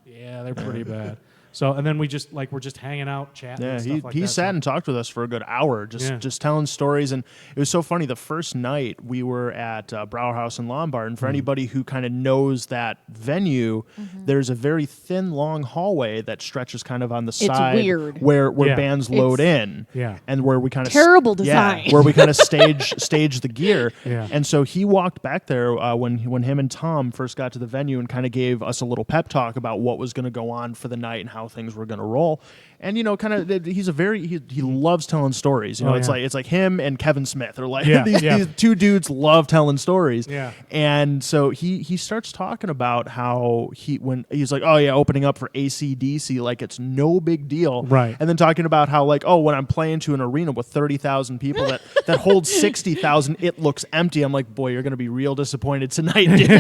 "Yeah, they're pretty bad." So, and then we just we're just hanging out, chatting. Yeah, and stuff like he that. sat and talked with us for a good hour, just telling stories, and it was so funny. The first night we were at Brower House in Lombard, and for anybody who kind of knows that venue, there's a very thin, long hallway that stretches kind of on the side weird. where Yeah. bands load in, Yeah. and where we kind of Terrible design. where we kind of stage the gear, Yeah. and so he walked back there when him and Tom first got to the venue and kind of gave us a little pep talk about what was going to go on for the night and how things were going to roll. And he's he loves telling stories. Oh, It's yeah. like it's like him and Kevin Smith are like Yeah, these yeah. two dudes love telling stories. Yeah. And so he starts talking about how when he's like, "Oh yeah, opening up for AC/DC, like it's no big deal." Right. And then talking about how when I'm playing to an arena with 30,000 people that holds 60,000, it looks empty. I'm like, "Boy, you're going to be real disappointed tonight, dude."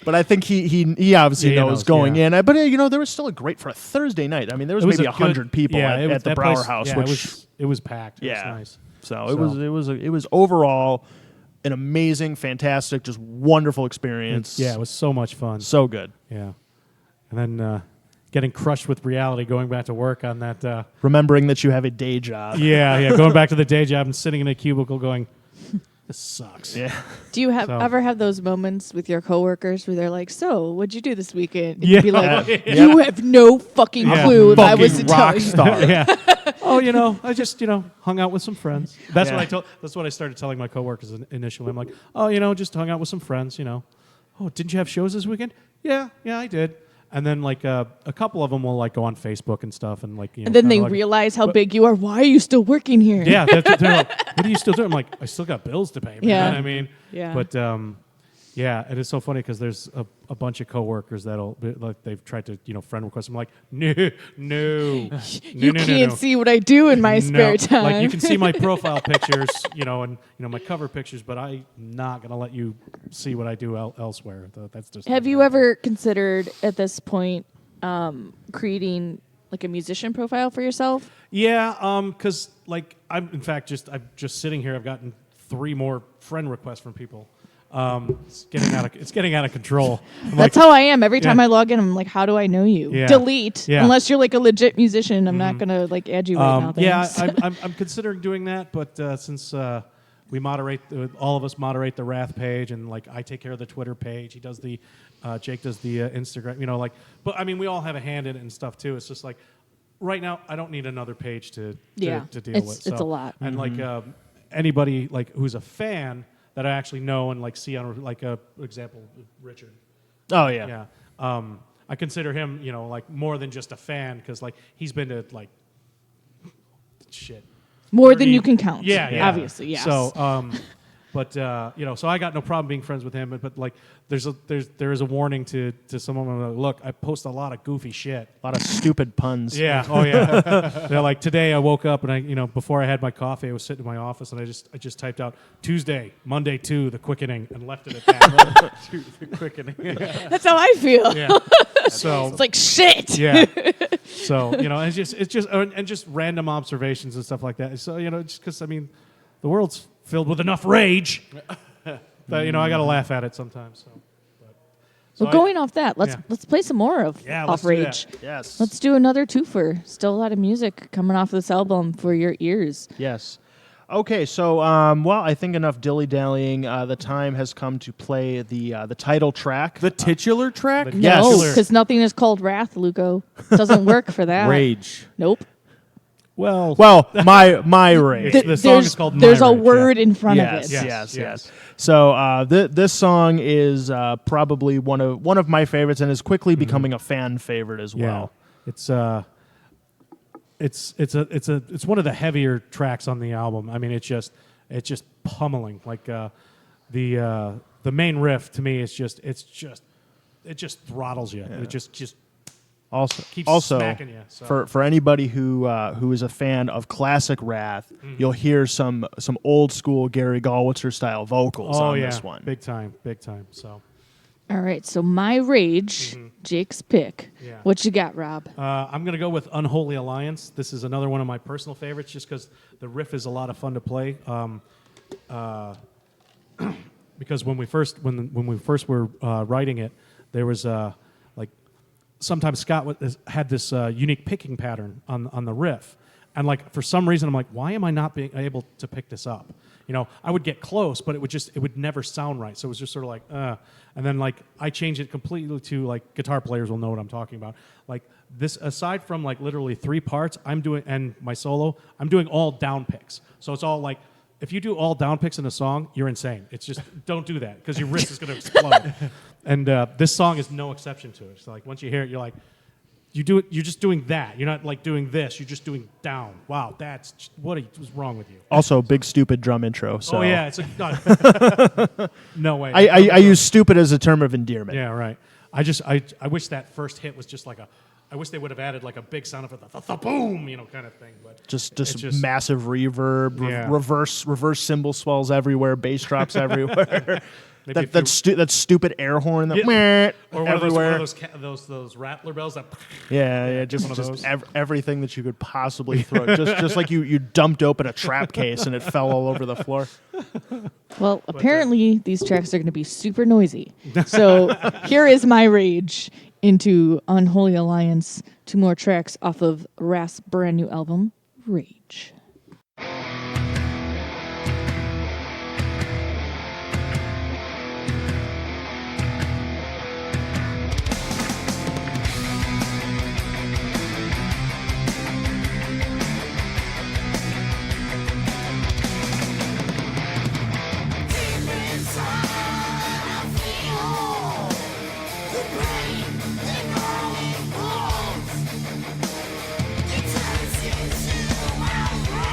But I think he obviously He knows knows, going yeah. in. But there was still a great for a Thursday night. I mean, there was maybe 100 people at the Brower House, Yeah, which it was packed. It yeah. was nice. So it was overall an amazing, fantastic, just wonderful experience. Yeah, it was so much fun. so good. Yeah. And then getting crushed with reality, going back to work on that. Remembering that you have a day job. Yeah, going back to the day job and sitting in a cubicle going, this sucks. Yeah. Do you So- ever have those moments with your coworkers where they're like, "So, what'd you do this weekend?" And Yeah. you'd be like, Yeah. "You have no fucking Yeah. clue if I was Fucking to tell rock you." star. Yeah. Oh, I just, hung out with some friends. That's Yeah. what I told. That's what I started telling my coworkers initially. I'm like, oh, just hung out with some friends. Oh, didn't you have shows this weekend? Yeah, I did. And then like a couple of them will like go on Facebook and stuff, and like And then kinda they like, realize how big you are. Why are you still working here? yeah, they're like, what are you still doing? I'm like, I still got bills to pay. Man. Yeah. I mean, Yeah. But yeah, and it's so funny because there's a bunch of coworkers that'll like they've tried to friend request. I'm like, no, You can't see what I do in my spare time. Like you can see my profile pictures, and my cover pictures, but I'm not gonna let you see what I do elsewhere. That's just. Have you ever considered at this point creating like a musician profile for yourself? Yeah, because like I'm just sitting here. I've gotten 3 more friend requests from people. It's getting out of control. That's how I am. Every time Yeah. I log in, I'm like, how do I know you? Yeah. Delete. Yeah. Unless you're like a legit musician, I'm not gonna like add you right now. Yeah, thanks. I'm considering doing that, but since we moderate, all of us moderate the Wrath page, and like I take care of the Twitter page. He does the, Jake does the Instagram. But I mean, we all have a hand in it and stuff too. It's just like right now, I don't need another page to deal with. It's a lot. And like anybody like who's a fan that I actually know and like see on like example, Richard. Oh yeah. Yeah. I consider him, like more than just a fan because like he's been to like shit. More than 30 you can count. Yeah. Obviously, yes. So, but so I got no problem being friends with him. But like, there is a warning to someone. Like, look, I post a lot of goofy shit. A lot of stupid puns. Yeah. Oh yeah. They're like today I woke up and I before I had my coffee I was sitting in my office and I just typed out Tuesday, Monday 2, the quickening and left it at that. The quickening. That's how I feel. Yeah. So It's like shit. yeah. So it's just and just random observations and stuff like that. So just because I mean, the world's filled with enough rage that I got to laugh at it sometimes. So Well, going off that, let's play some more of Yeah, Off let's do Rage. that. Yes. Let's do another twofer. Still a lot of music coming off this album for your ears. Yes. Okay, so I think enough dilly-dallying. The time has come to play the title track. The titular track? the- Yes. No, because nothing is called Wrath, Luco. Doesn't work for that. Rage. Nope. well, My rage. The song is called There's My a Rage, word in front Yes, of it. yes. So this song is probably one of my favorites, and is quickly becoming a fan favorite as well. It's one of the heavier tracks on the album. I mean, it's just pummeling. Like the main riff to me is it just throttles you. It just keeps Also, smacking you. So. for anybody who is a fan of classic Wrath, you'll hear some old school Gary Galwitzer style vocals on this one. big time. So All right, so My Rage, Jake's pick. Yeah. What you got, Rob? I'm gonna go with Unholy Alliance. This is another one of my personal favorites, just because the riff is a lot of fun to play. Because when we first were writing it, there was like sometimes Scott had this unique picking pattern on the riff, and like for some reason I'm like, why am I not being able to pick this up? I would get close, but it would never sound right. So it was just sort of like, and then like I changed it completely to like guitar players will know what I'm talking about. Like this, aside from like literally 3 parts, I'm doing and my solo, I'm doing all down picks. So it's all like. If you do all down picks in a song, you're insane. It's just don't do that because your wrist is going to explode. And this song is no exception to it. So like once you hear it, you're like, you do it. You're just doing that. You're not like doing this. You're just doing down. Wow, what was wrong with you? Also, big stupid drum intro. So Oh yeah, it's like no way. I use stupid as a term of endearment. Yeah, right. I wish that first hit was just like I wish they would have added like a big sound effect, the boom, kind of thing. But Just it's massive reverb, Yeah. reverse cymbal swells everywhere, bass drops everywhere. Maybe that stupid air horn that meh, or everywhere. those rattler bells that. Just one of those. everything that you could possibly throw. just like you dumped open a trap case and it fell all over the floor. Well, apparently these tracks are going to be super noisy. So here is My Rage into Unholy Alliance, 2 more tracks off of Wrath's brand new album, Rage. Deep inside, I feel the pain in all it holds. It turns into outrage.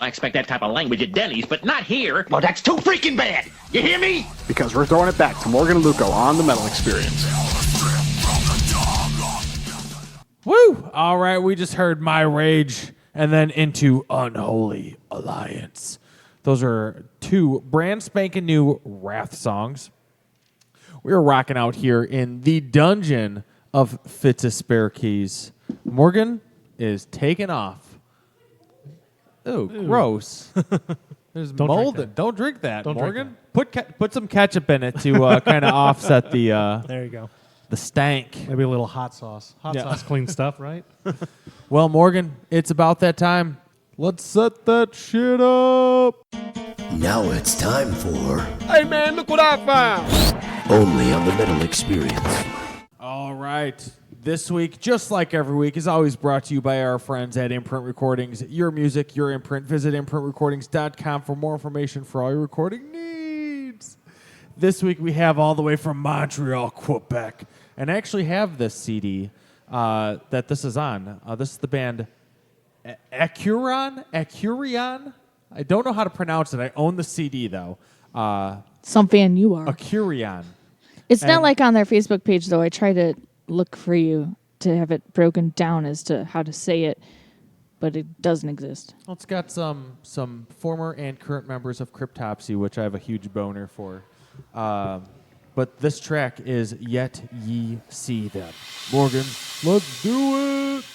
I expect that type of language at Denny's, but not here. Well, that's too freaking bad. You hear me? Because we're throwing it back to Morgan and Luco on the Metal Experience. Woo! All right, we just heard My Rage and then into Unholy Alliance. Those are two brand spanking new Wrath songs. We're rocking out here in the dungeon of Fitz' Spare Keys. Morgan is taking off. Ooh, gross. There's Don't mold. drink that. Don't drink that, Don't drink Morgan. Put some ketchup in it to kind of offset the There you go. the stank. Maybe a little hot sauce. Hot Yeah. sauce, clean stuff, right? Well, Morgan, it's about that time. Let's set that shit up. Now it's time for Hey, man, look what I found. Only on the Metal Experience. All right. This week, just like every week, is always brought to you by our friends at Imprint Recordings. Your music, your imprint. Visit imprintrecordings.com for more information for all your recording needs. This week, we have all the way from Montreal, Quebec, and I actually have this CD that this is on. This is the band Acurion. I don't know how to pronounce it. I own the CD, though. Some fan you are. Acurion. It's not and- like on their Facebook page, though. I try to look for you to have it broken down as to how to say it, but it doesn't exist. Well, it's got some former and current members of Cryptopsy, which I have a huge boner for. But this track is Yet Ye See Them. Morgan, let's do it!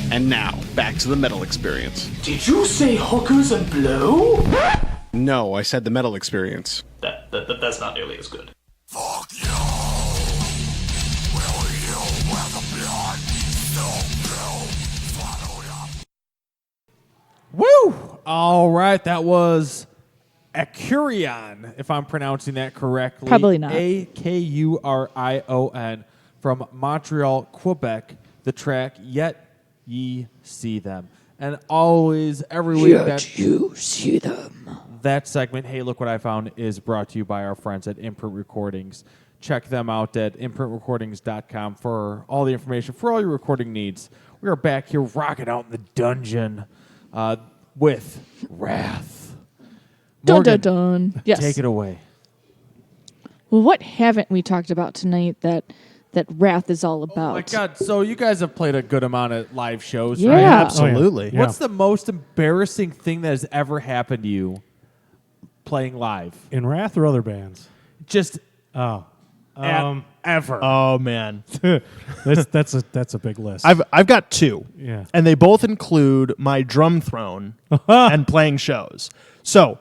And now, back to the metal experience. Did you say hookers and blow? No, I said the metal experience. That's not nearly as good. Fuck you. Will you wear the blood? Woo! All right, that was Akurion, if I'm pronouncing that correctly. Probably not. Akurion from Montreal, Quebec. The track Yet Ye See Them. And always, every week, you see them. that segment, Hey, Look What I Found, is brought to you by our friends at Imprint Recordings. Check them out at imprintrecordings.com for all the information, for all your recording needs. We are back here rocking out in the dungeon with Wrath. Dun, Morgan, dun, dun. Yes. take it away. Well, what haven't we talked about tonight that Wrath is all about? Oh my God! So you guys have played a good amount of live shows, Yeah. right? Absolutely. Yeah. What's the most embarrassing thing that has ever happened to you playing live? In Wrath or other bands? Just Oh. ever. Oh man, That's a big list. I've got two. Yeah. And they both include my drum throne and playing shows. So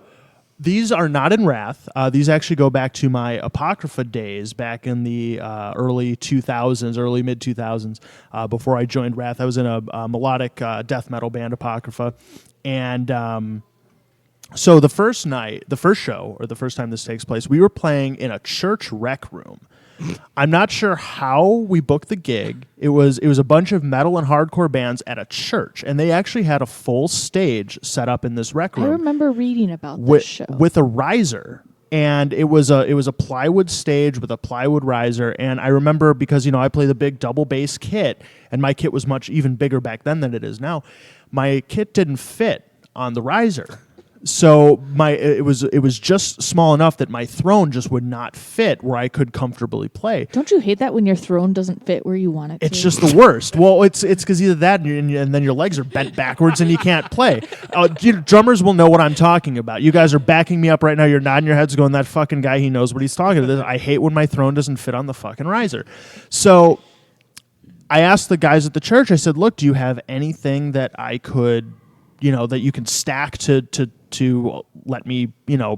these are not in Wrath. These actually go back to my Apocrypha days back in the early 2000s, early mid 2000s, before I joined Wrath. I was in a melodic death metal band, Apocrypha, and so the first show, or the first time this takes place, we were playing in a church rec room. I'm not sure how we booked the gig. It was a bunch of metal and hardcore bands at a church, and they actually had a full stage set up in this rec I room remember reading about this show. with a riser. And it was a plywood stage with a plywood riser. And I remember, because I play the big double bass kit, and my kit was much even bigger back then than it is now. My kit didn't fit on the riser. So it was just small enough that my throne just would not fit where I could comfortably play. Don't you hate that when your throne doesn't fit where you want it to? It's just the worst. Well, it's because either that and then your legs are bent backwards and you can't play. Drummers will know what I'm talking about. You guys are backing me up right now. You're nodding your heads going, that fucking guy, he knows what he's talking about. I hate when my throne doesn't fit on the fucking riser. So I asked the guys at the church, I said, look, do you have anything that I could, that you can stack to let me,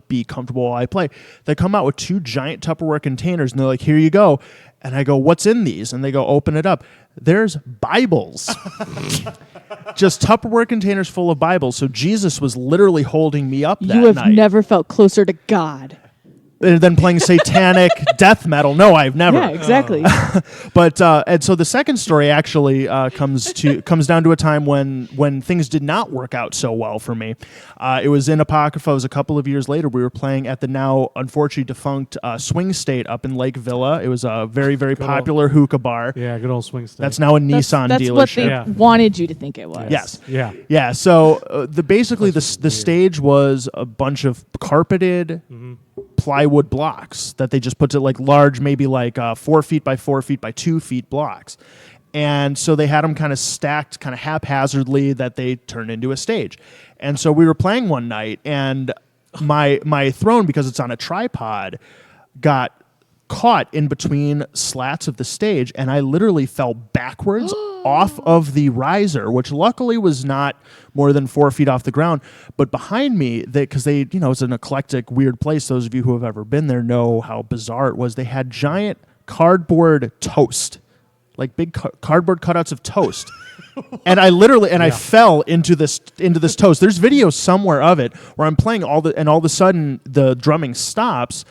be comfortable while I play? They come out with 2 giant Tupperware containers, and they're like, here you go. And I go, what's in these? And they go, open it up. There's Bibles. Just Tupperware containers full of Bibles. So Jesus was literally holding me up that You have night. never felt closer to God. than playing satanic death metal. No, I've never. Yeah, exactly. But and so the second story actually comes down to a time when things did not work out so well for me. It was in Apocrypha. It was a couple of years later. We were playing at the now unfortunately defunct Swing State up in Lake Villa. It was a very, very popular hookah bar. Yeah, good old Swing State. That's now a Nissan That's dealership. what they wanted you to think it was. Yes. Yeah. Yeah. So basically the stage was a bunch of carpeted plywood blocks that they just put to like large, maybe like 4 feet by 4 feet by 2 feet blocks. And so they had them kind of stacked kind of haphazardly that they turned into a stage. And so we were playing one night and my throne, because it's on a tripod, got caught in between slats of the stage, and I literally fell backwards off of the riser, which luckily was not more than 4 feet off the ground. But behind me, because it's an eclectic, weird place. Those of you who have ever been there know how bizarre it was. They had giant cardboard toast, like big cardboard cutouts of toast. And I literally, I fell into this toast. There's video somewhere of it where I'm playing all of a sudden the drumming stops.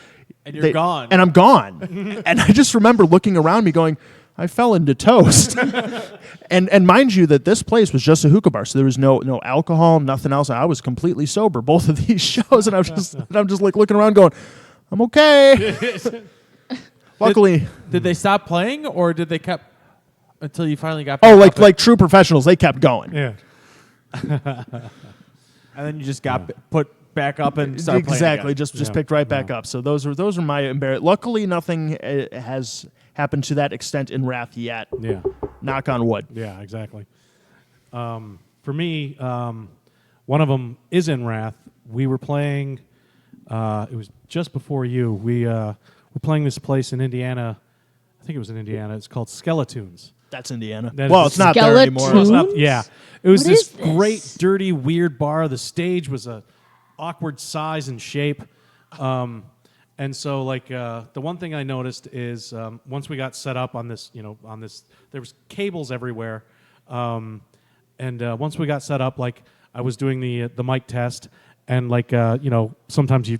And you're gone. And I'm gone. And I just remember looking around me going, I fell into toast. and mind you that this place was just a hookah bar, so there was no alcohol, nothing else. I was completely sober both of these shows, and I'm just like looking around going, I'm okay. Luckily. Did they stop playing, or did they kept until you finally got back like true professionals, they kept going. Yeah. And then you just got put back up and started playing exactly again. just picked right back up. So those are my embarrassment. Luckily nothing has happened to that extent in Wrath yet. Yeah. Knock on wood. Yeah, exactly. For me, one of them is in Wrath. We were playing, it was just before you. We were playing this place in Indiana. I think it was in Indiana. It's called Skeletoons. That's Indiana. That well, is- it's not there anymore. Skeletoons? Well, it's not- yeah. It was What this is this? great, dirty, weird bar. The stage was a awkward size and shape. And so, like, the one thing I noticed is once we got set up on this, there was cables everywhere. And once we got set up, like, I was doing the mic test, and like, sometimes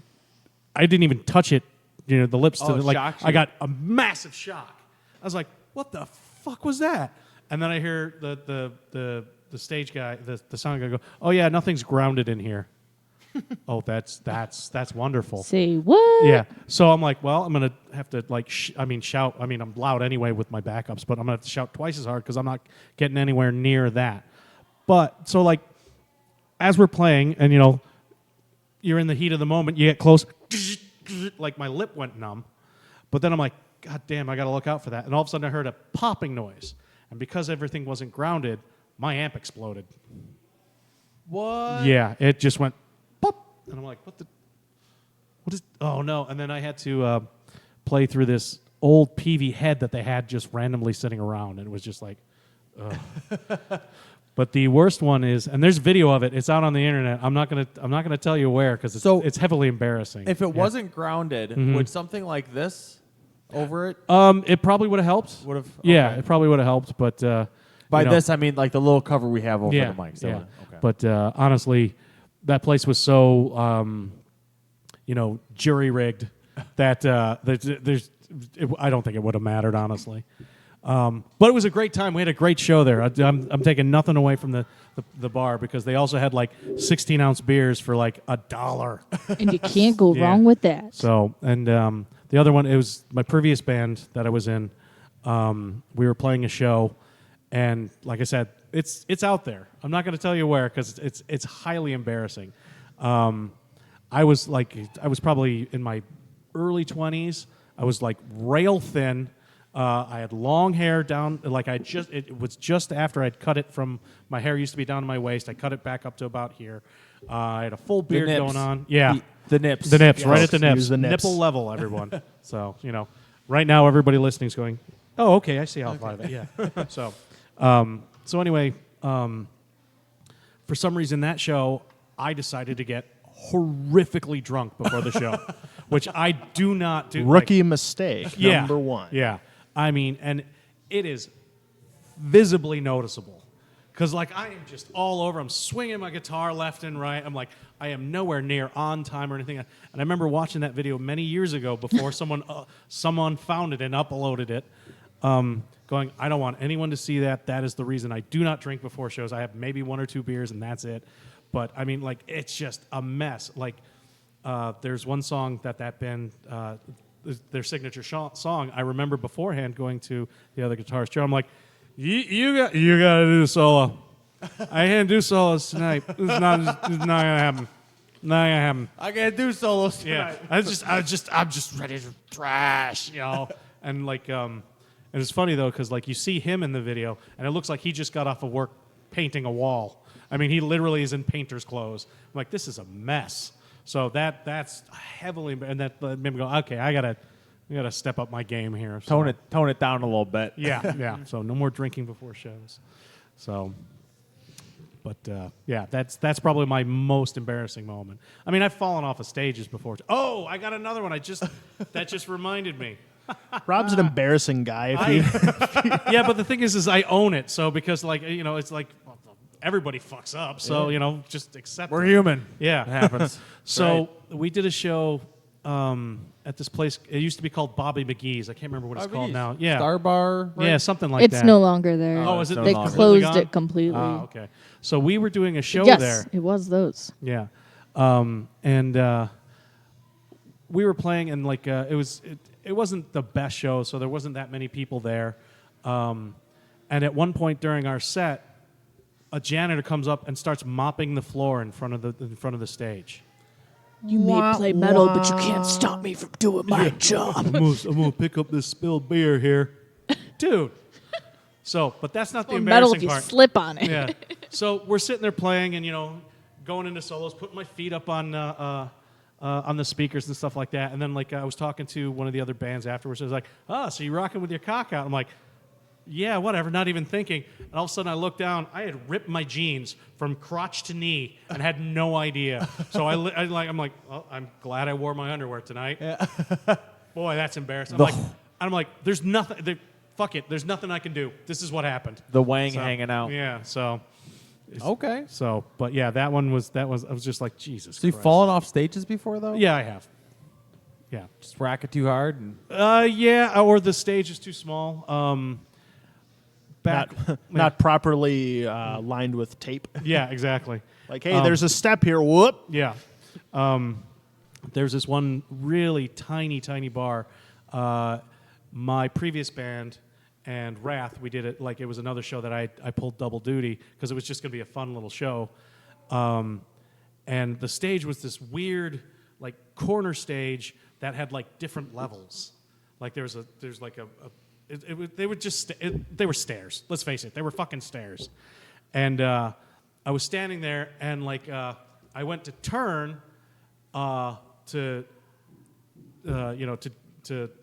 I didn't even touch it, the lips to Oh, the, like, shocked you? I got a massive shock. I was like, what the fuck was that? And then I hear the stage guy, the sound guy go, oh yeah, nothing's grounded in here. Oh, that's wonderful. Say what? Yeah. So I'm like, well, I'm gonna have to like, shout. I mean, I'm loud anyway with my backups, but I'm gonna have to shout twice as hard because I'm not getting anywhere near that. But so like, as we're playing, and you're in the heat of the moment, you get close. Like my lip went numb, but then I'm like, God damn, I gotta look out for that. And all of a sudden, I heard a popping noise, and because everything wasn't grounded, my amp exploded. What? Yeah, it just went pop, and I'm like, what is? Oh no! And then I had to play through this old PV head that they had just randomly sitting around, and it was just like, ugh. But the worst one is, and there's video of it. It's out on the internet. I'm not gonna tell you where because it's heavily embarrassing. If it wasn't grounded, would something like this over it? It probably would have helped. Yeah, it probably would have helped. But By this, I mean like the little cover we have over the mic. So, yeah. okay. But honestly, that place was so jury rigged that I don't think it would have mattered, honestly. But it was a great time. We had a great show there. I'm taking nothing away from the bar because they also had like 16-ounce beers for like $1. And you can't go wrong with that. So, and the other one, it was my previous band that I was in. We were playing a show, and like I said, it's out there. I'm not going to tell you where because it's highly embarrassing. I was probably in my early 20s. I was like rail thin. I had long hair down, like it was just after I'd cut it from, my hair used to be down to my waist. I cut it back up to about here. I had a full beard going on. Yeah. The nips. The nips, Yes. right at the nips. Use the nips. Nipple level, everyone. So, right now everybody listening is going, oh, okay, I see how far that, yeah. So anyway, for some reason that show, I decided to get horrifically drunk before the show, which I do not do. Rookie mistake, number one. Yeah. I mean, and it is visibly noticeable Because like I am just all over. I'm swinging my guitar left and right. I'm like, I am nowhere near on time or anything. And I remember watching that video many years ago before someone found it and uploaded it. Going, I don't want anyone to see that. That is the reason I do not drink before shows. I have maybe 1 or 2 beers and that's it. But I mean, like, it's just a mess. Like, there's one song that band, their signature song. I remember beforehand going to the other guitarist Joe. I'm like, you got to do the solo. I can't do solos tonight. It's not gonna happen. Not gonna happen. I can't do solos tonight. Yeah, I'm just ready to trash, you know. And like, and it's funny though, because like you see him in the video, and it looks like he just got off of work painting a wall. I mean, he literally is in painter's clothes. I'm like, this is a mess. So that's heavily, and that made me go, okay, I gotta step up my game here. So. Tone it down a little bit. Yeah. So no more drinking before shows. So, but yeah, that's probably my most embarrassing moment. I mean, I've fallen off of stages before. Oh, I got another one. That just reminded me. Rob's an embarrassing guy. Yeah, but the thing is I own it. So because like it's like everybody fucks up. So just accept. We're it. human. Yeah, it happens. So we did a show at this place. It used to be called Bobby McGee's. I can't remember what it's called now. Yeah, Star Bar. Right? Yeah, something like that. It's no longer there. Oh, is it? They no longer closed gone? it completely. Oh, okay. So we were doing a show yes, there. It was those. Yeah, and we were playing, and like it wasn't the best show, so there wasn't that many people there. And at one point during our set, a janitor comes up and starts mopping the floor in front of the stage. You may play metal, but you can't stop me from doing my job. I'm gonna pick up this spilled beer here, dude. So, but that's not the Well, embarrassing metal if you part. slip on it. Yeah. So we're sitting there playing, and going into solos, putting my feet up on the speakers and stuff like that. And then like I was talking to one of the other bands afterwards. I was like, so you rocking with your cock out? I'm like, yeah, whatever, not even thinking. And all of a sudden I looked down, I had ripped my jeans from crotch to knee and had no idea. So I'm like, well, I'm glad I wore my underwear tonight. Yeah. Boy, that's embarrassing. I'm like, there's nothing, fuck it, there's nothing I can do. This is what happened. The wang hanging out. Yeah, so. Okay. So, but yeah, I was just like, Jesus So you've Christ. fallen off stages before, though? Yeah, I have. Yeah. Just rack it too hard? And yeah, or the stage is too small. Not properly lined with tape. Yeah, exactly. Like, hey, there's a step here. Whoop. Yeah. There's this one really tiny bar. My previous band and Wrath, we did it like it was another show that I pulled double duty because it was just going to be a fun little show. And the stage was this weird, like, corner stage that had, like, different levels. Like, they were stairs. Let's face it, they were fucking stairs. And I was standing there, and like I went to turn to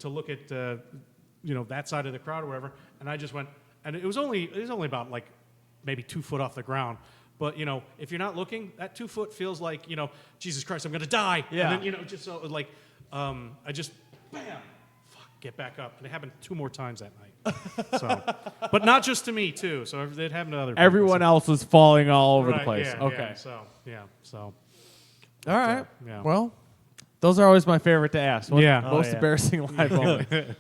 look at that side of the crowd or whatever, and I just went, and it was only about like maybe 2 foot off the ground. But if you're not looking, that 2 foot feels like Jesus Christ, I'm gonna die. Yeah. And then just so like I just bam. Get back up. And it happened 2 more times that night. So, but not just to me, too. So it happened to other people. everyone else was falling all over the Right, place. yeah, okay. yeah, so. All right. yeah. Well, those are always my favorite to ask. What's Yeah. the most embarrassing live moment?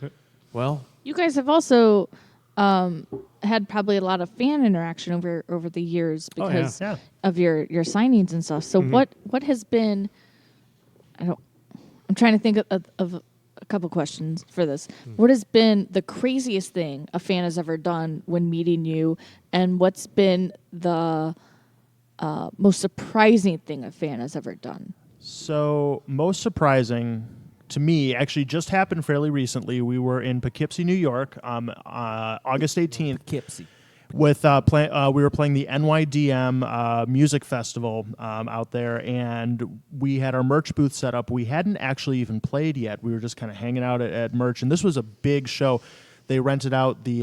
Well, You guys have also had probably a lot of fan interaction over the years because Yeah. of your signings and stuff. So what has been? I'm trying to think of a couple questions for this. What has been the craziest thing a fan has ever done when meeting you, and what's been the most surprising thing a fan has ever done? So, most surprising to me actually just happened fairly recently. We were in Poughkeepsie, New York, August 18th. Poughkeepsie. With we were playing the NYDM music festival out there, and we had our merch booth set up. We hadn't actually even played yet. We were just kind of hanging out at merch, and this was a big show. They rented out the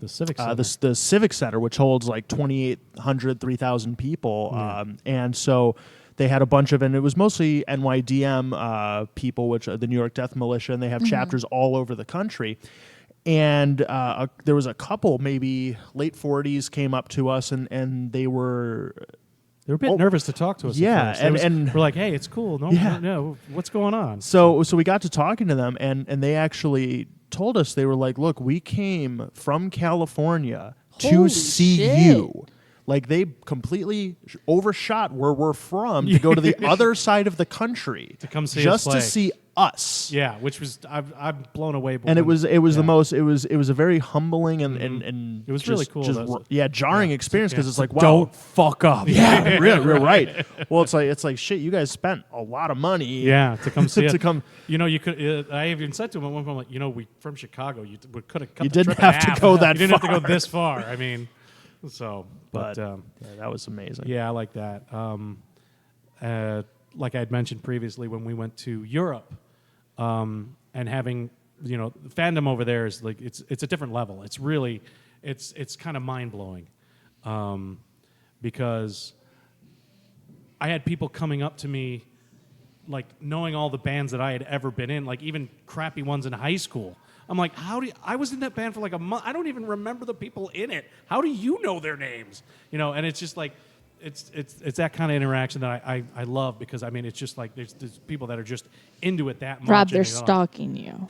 Civic Center. the Civic Center, which holds like 2,800, 3,000 people, and so they had a bunch of, and it was mostly NYDM people, which are the New York Death Militia, and they have chapters all over the country. And there was a couple, maybe late 40s, came up to us, and they were a bit nervous to talk to us. Yeah, at first. and we're like, hey, it's cool. No, what's going on? So we got to talking to them, and they actually told us, they were like, look, we came from California to Holy see shit. you. Like, they completely overshot where we're from to go to the other side of the country to come see us just play. to see us. Yeah, which was I'm blown away. And it was the most. It was a very humbling and it was just, really cool. Just jarring experience, because it's like, wow, Don't fuck up. yeah, real right. Well, it's like shit. You guys spent a lot of money. Yeah, to come see to it. come. You know, you could. I even said to him at one point, like, you know, we from Chicago. You could have cut You the didn't trip in have to half. go that You didn't far. have to go this far. I mean, so But yeah, that was amazing. yeah, I like that. Like I had mentioned previously, when we went to Europe, and having the fandom over there is like it's a different level. It's really it's kind of mind blowing, because I had people coming up to me, like knowing all the bands that I had ever been in, like even crappy ones in high school. I'm like, I was in that band for like a month. I don't even remember the people in it. How do you know their names? And it's just like, it's that kind of interaction that I love, because I mean, it's just like there's people that are just into it that much. Rob, and they're they stalking you.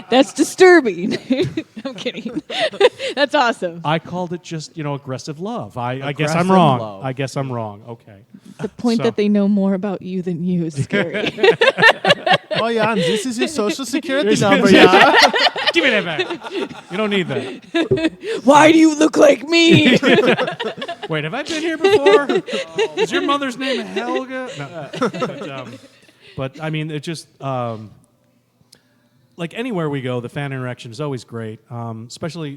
That's disturbing. I'm kidding. That's awesome. I called it just aggressive love. I guess Aggressive I'm wrong. love. I guess I'm wrong. Okay. The point So- that they know more about you than you is scary. Oh yeah, and this is your social security number. Yeah. Give me that back. You don't need that. Why do you look like me? Wait, have I been here before? Is your mother's name Helga? No. But I mean, it just like anywhere we go, the fan interaction is always great, especially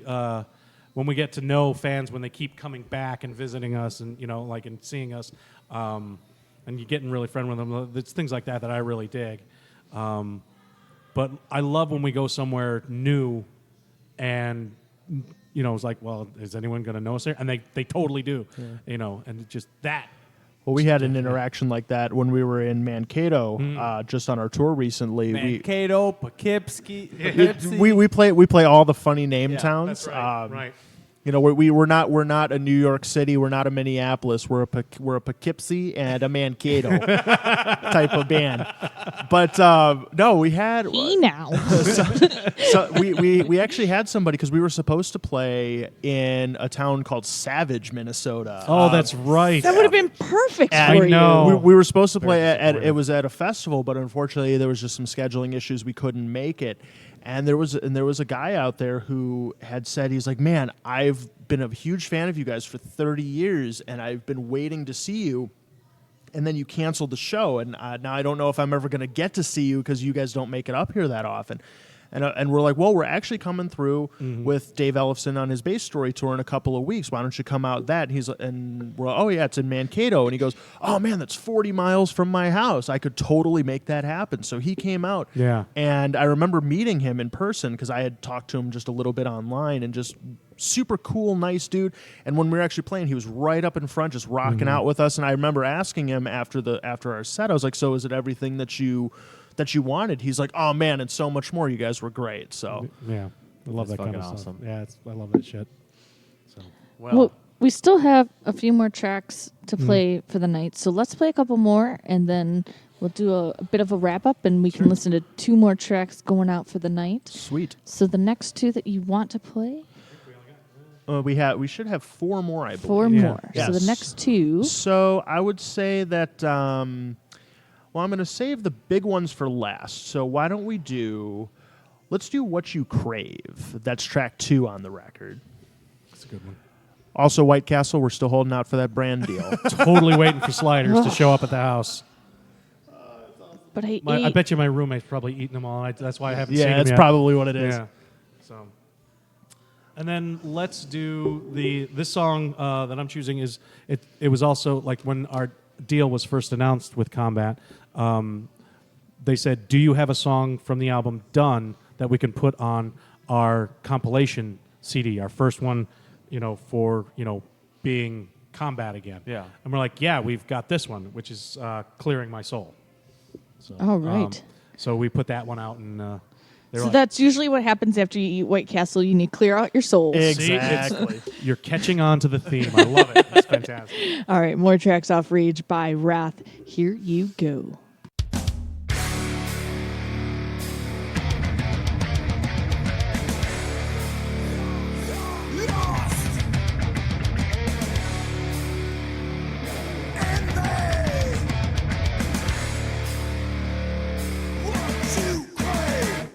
when we get to know fans when they keep coming back and visiting us, and and seeing us, and you're getting really friendly with them. It's things like that I really dig. But I love when we go somewhere new, and it's like, well, is anyone going to know us here? And they totally do, and just that. Well, we had an interaction like that when we were in Mankato, just on our tour recently. Mankato, Poughkeepsie. We play all the funny name Yeah, towns. that's right. Right. We're not a New York City. We're not a Minneapolis. We're a Poughkeepsie and a Mankato type of band. But no, we had now. so we actually had somebody, because we were supposed to play in a town called Savage, Minnesota. Oh, that's right. That would have been perfect And for know. you. we were supposed to play Very at disappointed. it was at a festival, but unfortunately there was just some scheduling issues. We couldn't make it. And there was a guy out there who had said, he's like, man, I've been a huge fan of you guys for 30 years, and I've been waiting to see you. And then you canceled the show, and now I don't know if I'm ever going to get to see you, because you guys don't make it up here that often. And we're like, well, we're actually coming through with Dave Ellefson on his Bass Story tour in a couple of weeks. Why don't you come out that? And we're like, oh yeah, it's in Mankato. And he goes, oh man, that's 40 miles from my house. I could totally make that happen. So he came out. Yeah. And I remember meeting him in person, because I had talked to him just a little bit online, and just super cool, nice dude. And when we were actually playing, he was right up in front, just rocking out with us. And I remember asking him after our set, I was like, so is it everything that you wanted? He's like, oh man, and so much more. You guys were great. So Yeah, I love That's that kind of fucking stuff. awesome. Yeah, I love that shit. So Well, we still have a few more tracks to play for the night, so let's play a couple more, and then we'll do a bit of a wrap up, and we can listen to 2 more tracks going out for the night. sweet. So the next 2 that you want to play, We should have 4 more, I believe. 4 Yeah. more. So the Yes. next 2. So I would say that, well, I'm going to save the big ones for last. So why don't let's do What You Crave. That's track 2 on the record. that's a good one. Also, White Castle, we're still holding out for that brand deal. Totally waiting for sliders to show up at the house. But I I ate. bet you my roommate's probably eating them all. That's why I haven't seen Yeah, them that's yet. probably what it is. Yeah. So, and then let's do this song that I'm choosing is it was also like when our deal was first announced with Combat. They said, "Do you have a song from the album Done that we can put on our compilation CD, our first one, for being Combat again?" Yeah. And we're like, "Yeah, we've got this one, which is Clearing My Soul." So, All right. so we put that one out, and They're So like, that's usually what happens after you eat White Castle. You need to clear out your soul. Exactly. you're catching on to the theme. I love it. It's fantastic. All right, more tracks off Rage by Wrath. Here you go. Lost. And they what you crave.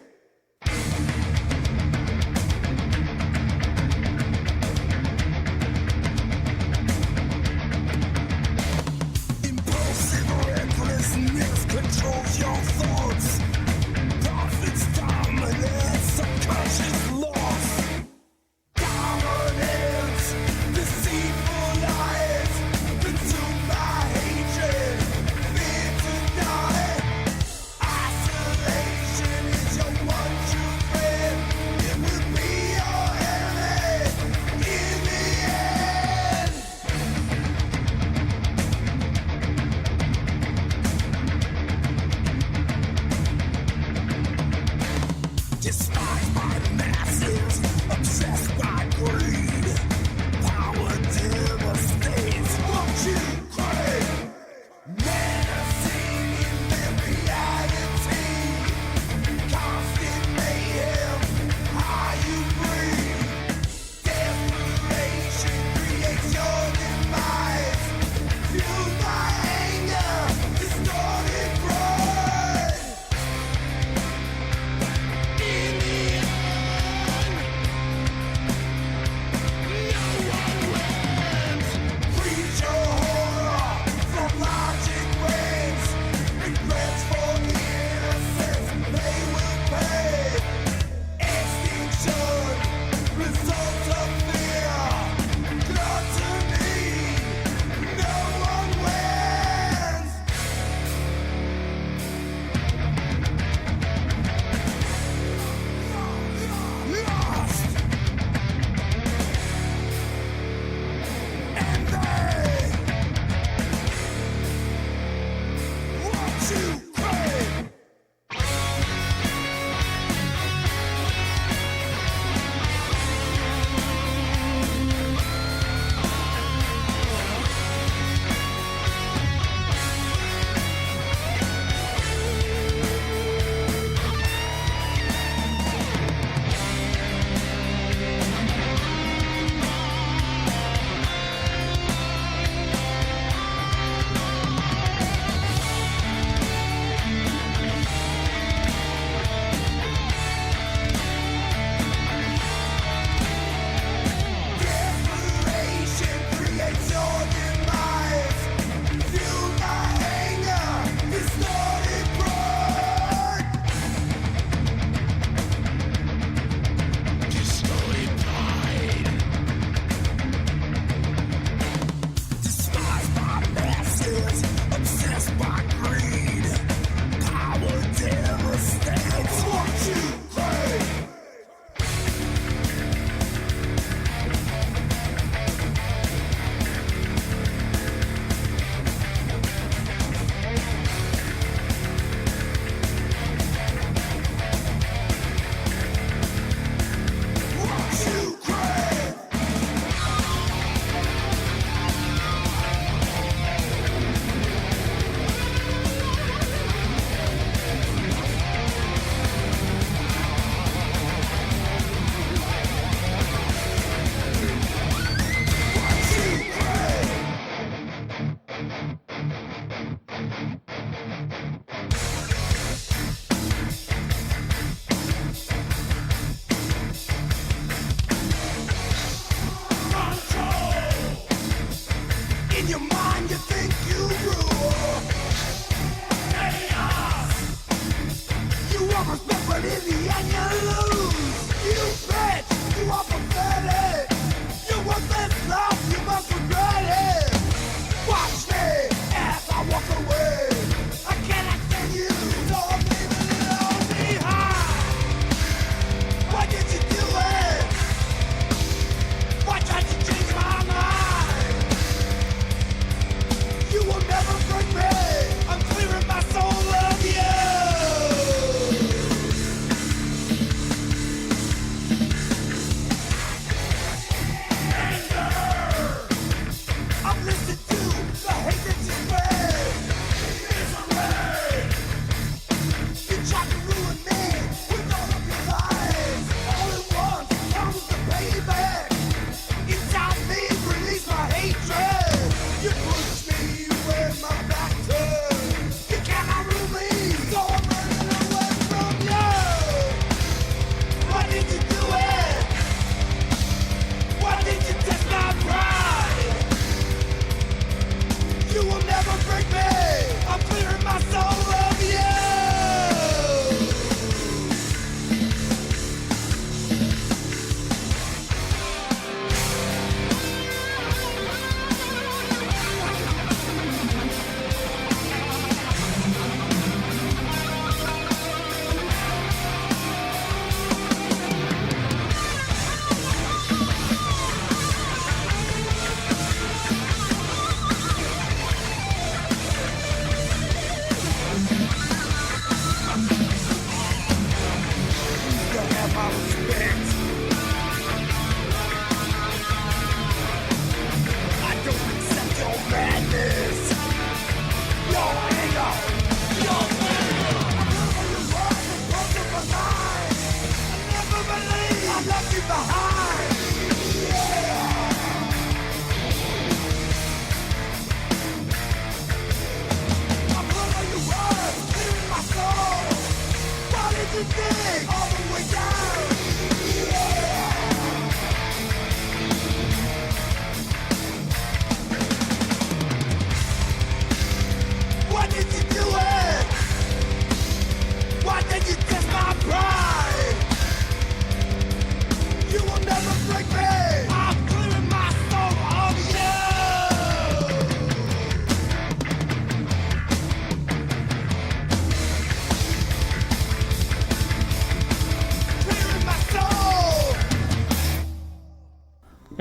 Impulsive, reckless,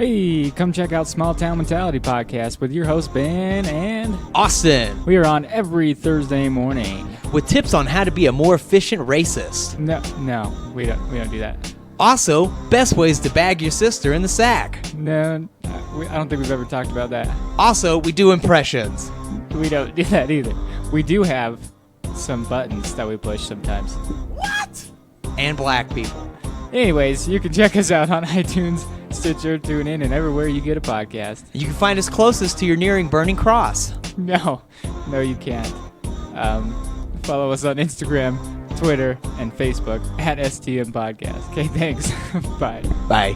Hey, come check out Small Town Mentality Podcast with your host Ben and Austin. We are on every Thursday morning with tips on how to be a more efficient racist. No, we don't do that. Also, best ways to bag your sister in the sack. No, I don't think we've ever talked about that. Also, we do impressions. We don't do that either. We do have some buttons that we push sometimes. What? And black people. Anyways, you can check us out on iTunes, Stitcher, TuneIn, and everywhere you get a podcast. You can find us closest to your nearing burning cross. No, you can't. Follow us on Instagram, Twitter, and Facebook at STM Podcast. Okay, thanks. Bye. Bye.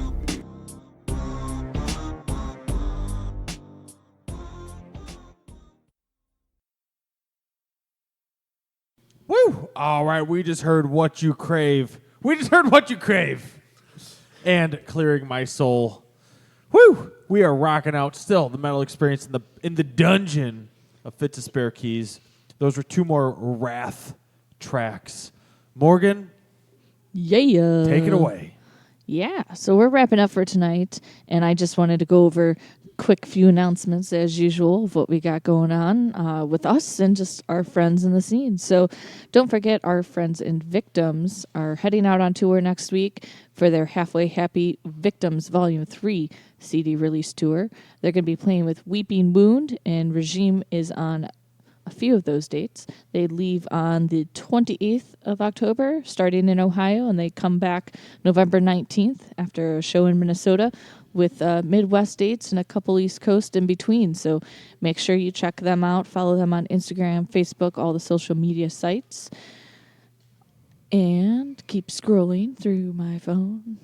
Woo! All right, we just heard What You Crave. And Clearing My Soul. Woo! We are rocking out still the metal experience in the dungeon of Fit to Spare Keys. Those were two more Wrath tracks. Morgan? Yeah. Take it away. Yeah, so we're wrapping up for tonight, and I just wanted to go over quick few announcements as usual of what we got going on with us and just our friends in the scene. So don't forget, our friends in Victims are heading out on tour next week for their Halfway Happy Victims Volume 3 CD release tour. They're going to be playing with Weeping Wound, and Regime is on a few of those dates. They leave on the 28th of October, starting in Ohio, and they come back November 19th after a show in Minnesota with Midwest dates and a couple East Coast in between. So make sure you check them out. Follow them on Instagram, Facebook, all the social media sites. And keep scrolling through my phone.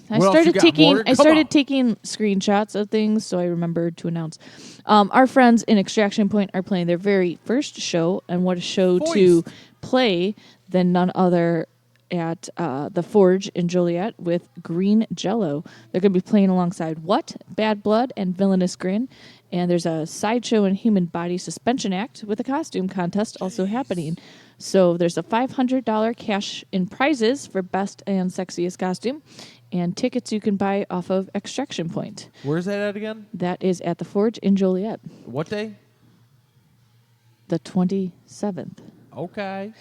I started taking screenshots of things, so I remembered to announce. Our friends in Extraction Point are playing their very first show, and what a show to play than none other at the Forge in Joliet with Green Jello. They're going to be playing alongside What, Bad Blood, and Villainous Grin. And there's a sideshow and human body suspension act with a costume contest also happening. So there's a $500 cash in prizes for best and sexiest costume, and tickets you can buy off of Extraction Point. Where's that at again? That is at the Forge in Joliet. What day? The 27th. Okay.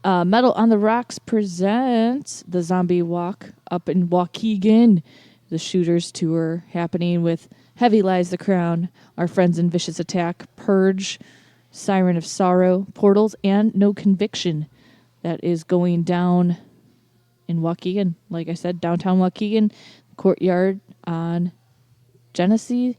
Metal on the Rocks presents the Zombie Walk up in Waukegan. The Shooters Tour happening with Heavy Lies the Crown, our friends in Vicious Attack, Purge, Siren of Sorrow, Portals, and No Conviction. That is going down in Waukegan. Like I said, downtown Waukegan, Courtyard on Genesee.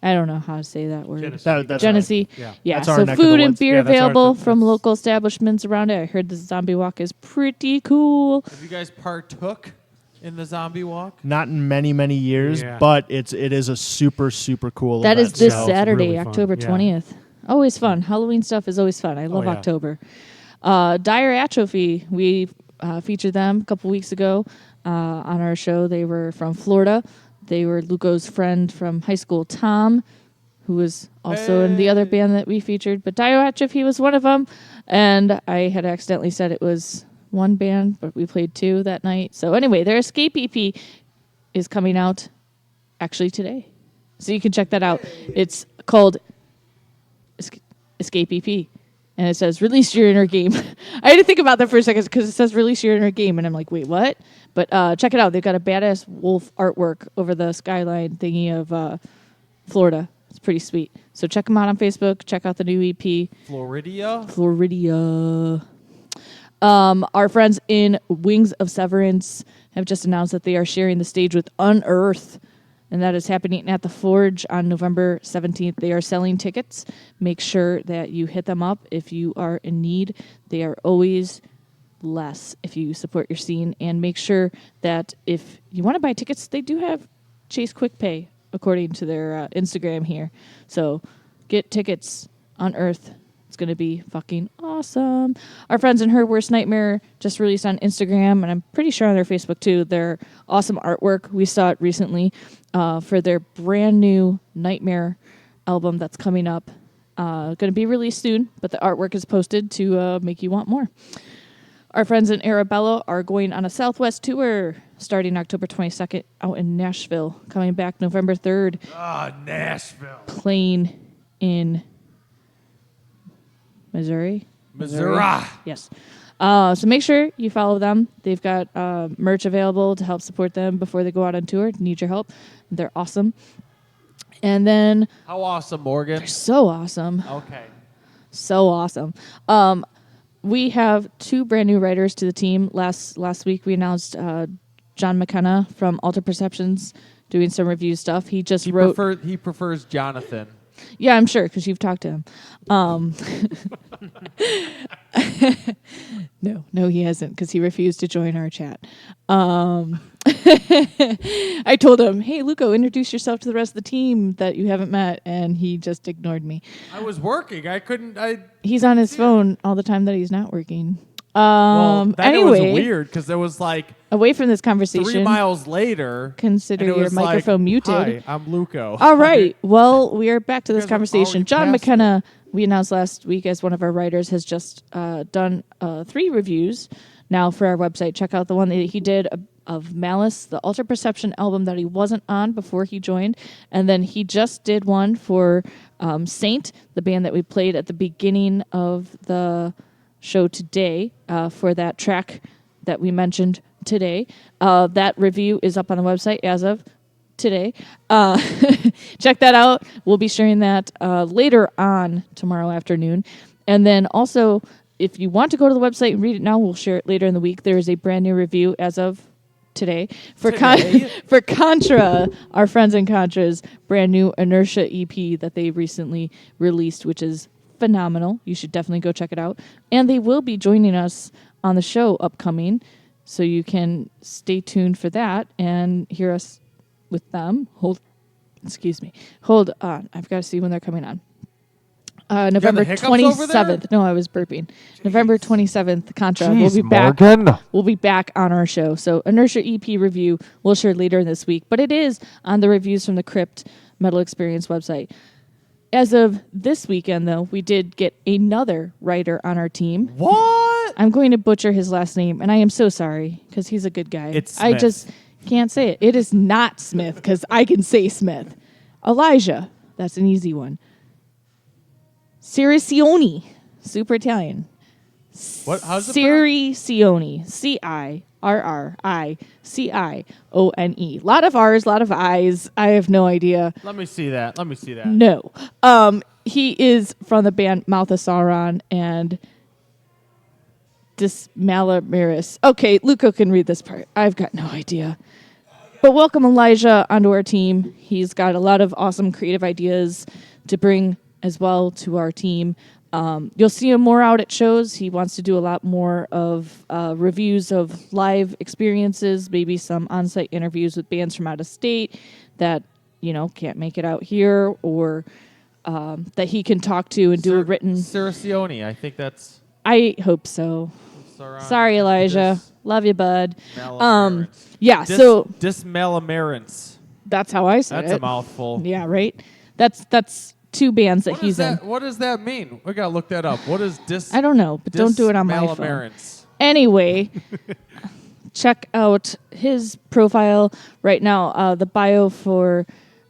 I don't know how to say that word. Genesee. Right. Yeah. That's our So neck of the food and woods. beer Yeah, that's our- available from local establishments around it. I heard the Zombie Walk is pretty cool. Have you guys partook in the Zombie Walk? Not in many, many years, Yeah. but it is a super, super cool That is event. this So- Saturday, really fun. October Yeah. 20th. Always fun. Halloween stuff is always fun. I love yeah. October. Dire Atrophy. We featured them a couple weeks ago on our show. They were from Florida. They were Luco's friend from high school, Tom, who was also in the other band that we featured. But Dire Atrophy was one of them. And I had accidentally said it was one band, but we played two that night. So anyway, their Escape EP is coming out actually today. So you can check that out. It's called Escape EP. And it says, release your inner game. I had to think about that for a second because it says release your inner game. And I'm like, wait, what? But check it out. They've got a badass wolf artwork over the skyline thingy of Florida. It's pretty sweet. So check them out on Facebook. Check out the new EP. Floridia. Our friends in Wings of Severance have just announced that they are sharing the stage with Unearth. And that is happening at the Forge on November 17th. They are selling tickets. Make sure that you hit them up if you are in need. They are always less if you support your scene. And make sure that if you want to buy tickets, they do have Chase Quick Pay, according to their Instagram here. So get tickets on Earth. It's going to be fucking awesome. Our friends in Her Worst Nightmare just released on Instagram, and I'm pretty sure on their Facebook too, their awesome artwork. We saw it recently for their brand new Nightmare album that's coming up. Going to be released soon, but the artwork is posted to make you want more. our friends in Arabella are going on a Southwest tour starting October 22nd out in Nashville, coming back November 3rd. Ah, Nashville. Playing in Missouri. Yes. So make sure you follow them. They've got merch available to help support them before they go out on tour. Need your help. They're awesome. And then How awesome, Morgan. they're so awesome. Okay. So awesome. We have 2 brand new writers to the team. Last week we announced John McKenna from Alter Perceptions doing some review stuff. He just wrote. He prefers Jonathan. Yeah, I'm sure because you've talked to him. No, he hasn't because he refused to join our chat. I told him, "Hey, Luco, introduce yourself to the rest of the team that you haven't met," and he just ignored me. I was working. I couldn't. He's on his phone all the time that he's not working. That Anyway, was weird because there was like away from this conversation, 3 miles later. consider and it your was like, microphone muted. Hi, I'm Luco. All right. Well, we are back to this guys are conversation. already John past McKenna, we announced last week as one of our writers, has just done 3 reviews now for our website. Check out the one that he did of Malice, the Alter Perception album that he wasn't on before he joined. And then he just did one for Saint, the band that we played at the beginning of the show today for that track that we mentioned today. That review is up on the website as of today. Check that out. We'll be sharing that later on tomorrow afternoon. And then also, if you want to go to the website and read it now, we'll share it later in the week. There is a brand new review as of today for for Contra, our friends in Contra's brand new Inertia EP that they recently released, which is phenomenal. You should definitely go check it out. And they will be joining us on the show upcoming, so you can stay tuned for that and hear us with them. Hold on. I've got to see when they're coming on. November hiccups over there? 27th. No, I was burping. November 27th, Contra. Jeez, We'll be back. Morgan. We'll be back on our show. So Inertia EP review we'll share later this week, but it is on the Reviews from the Crypt Metal Experience website. As of this weekend, though, we did get another writer on our team. What? I'm going to butcher his last name, and I am so sorry because he's a good guy. It's I Smith. just can't say it. It is not Smith because I can say Smith. Elijah. That's an easy one. Ciricione. Super Italian. What? How's it? Ciricione. Ciricione. Lot of R's, lot of I's. I have no idea. Let me see that. No. He is from the band Mouth of Sauron and Dismalamiris. Okay, Luco can read this part. I've got no idea. But welcome Elijah onto our team. He's got a lot of awesome creative ideas to bring as well to our team. You'll see him more out at shows. He wants to do a lot more of reviews of live experiences, maybe some on-site interviews with bands from out of state that, can't make it out here, or that he can talk to and do a written... Ciricione. I think that's... I hope so. Sorry, Elijah. Love you, bud. Yeah, so... Dismalamarance. That's how I say it. That's a mouthful. Yeah, right? That's 2 bands that he's in. What does that mean? We gotta look that up. What is I don't know, but don't do it on my phone. Dismalamarance? Anyway, check out his profile right now. The bio for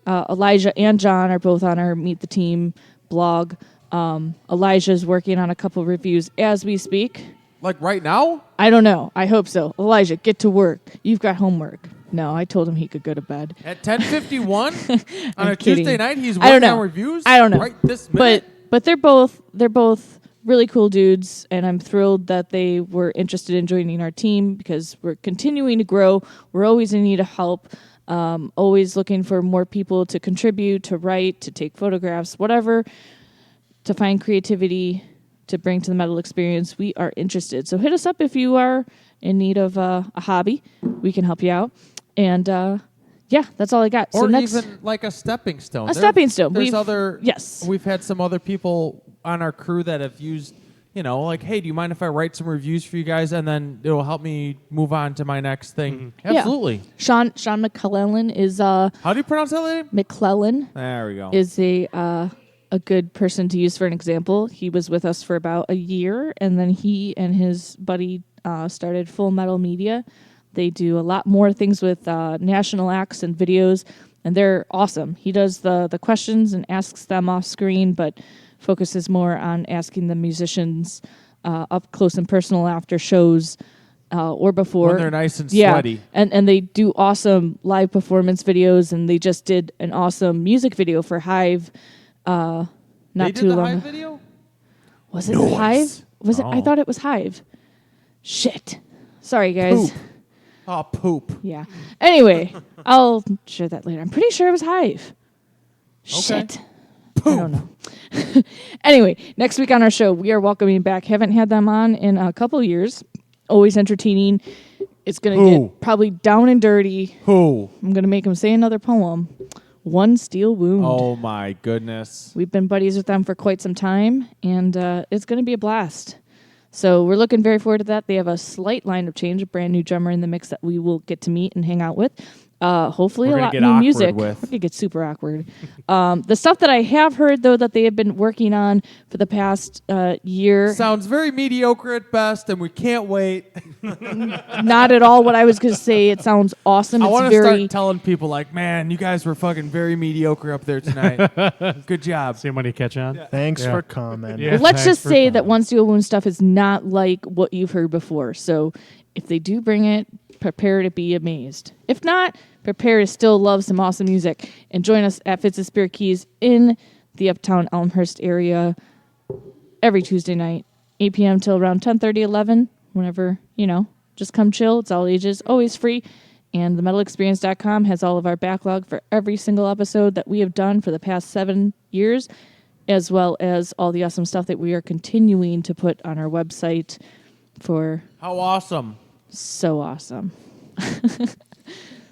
Elijah and John are both on our Meet the Team blog. Elijah's working on a couple reviews as we speak. Like right now? I don't know. I hope so. Elijah, get to work. You've got homework. No, I told him he could go to bed. At 10:51 on a kidding. Tuesday night, he's I don't working know. on reviews. I don't know. Right this minute. But they're both really cool dudes, and I'm thrilled that they were interested in joining our team because we're continuing to grow. We're always in need of help. Always looking for more people to contribute, to write, to take photographs, whatever, to find creativity to bring to the metal experience. We are interested. So hit us up if you are in need of a hobby. We can help you out. And yeah, that's all I got. Or so next, even like a stepping stone. stepping stone. There's We've had some other people on our crew that have used, like, hey, do you mind if I write some reviews for you guys, and then it'll help me move on to my next thing. Yeah. Absolutely. Sean McClellan is How do you pronounce that name? McClellan. There we go. Is a good person to use for an example. He was with us for about a year, and then he and his buddy started Full Metal Media. They do a lot more things with national acts and videos, and they're awesome. He does the questions and asks them off screen, but focuses more on asking the musicians up close and personal after shows or before. When they're nice and yeah. sweaty. And they do awesome live performance videos, and they just did an awesome music video for Hive not They too did the long Hive ago. video? Was it the Hive? Was it? I Oh. thought it was Hive. Shit. Sorry, guys. Poop. Oh, poop. Yeah. Anyway, I'll share that later. I'm pretty sure it was Hive. Shit. I don't know. Anyway, next week on our show, we are welcoming back. Haven't had them on in a couple years. Always entertaining. It's going to Who? get probably down and dirty. Who? I'm going to make them say another poem. One Steel Wound. Oh, my goodness. We've been buddies with them for quite some time, and it's going to be a blast. So we're looking very forward to that. They have a slight lineup change, a brand new drummer in the mix that we will get to meet and hang out with. Hopefully We're a gonna lot get new awkward music. with. We're going to get super awkward. The stuff that I have heard, though, that they have been working on for the past year, Sounds very mediocre at best, and we can't wait. not at all what I was going to say. It sounds awesome. I It's want to very start telling people, like, man, you guys were fucking very mediocre up there tonight. Good job. See when you catch on. Thanks Yeah. for coming. Yeah. Well, let's thanks just for say coming. that One Steel Wound stuff is not like what you've heard before. So if they do bring it, prepare to be amazed. If not, prepare to still love some awesome music. And join us at Fitz's Spirit Keys in the Uptown Elmhurst area every Tuesday night, 8 p.m. till around 10:30, 11, whenever, just come chill. It's all ages, always free. And themetalexperience.com has all of our backlog for every single episode that we have done for the past 7 years, as well as all the awesome stuff that we are continuing to put on our website for How awesome. so awesome.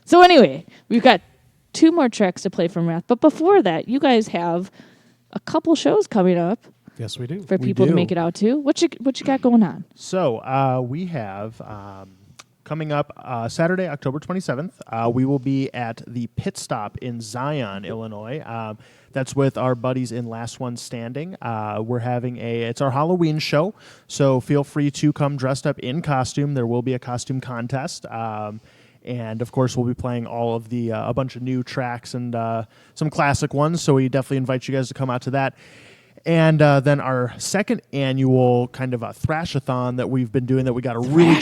So anyway, we've got 2 more tracks to play from Wrath. But before that, you guys have a couple shows coming up Yes, we do. for people to do. make it out to. What you got going on? So we have coming up Saturday, October 27th. We will be at the Pit Stop in Zion, Illinois. That's with our buddies in Last One Standing. We're having it's our Halloween show, so feel free to come dressed up in costume. There will be a costume contest. And of course, we'll be playing all of the a bunch of new tracks and some classic ones. So we definitely invite you guys to come out to that. And then our second annual kind of a Thrashathon that we've been doing that we got a really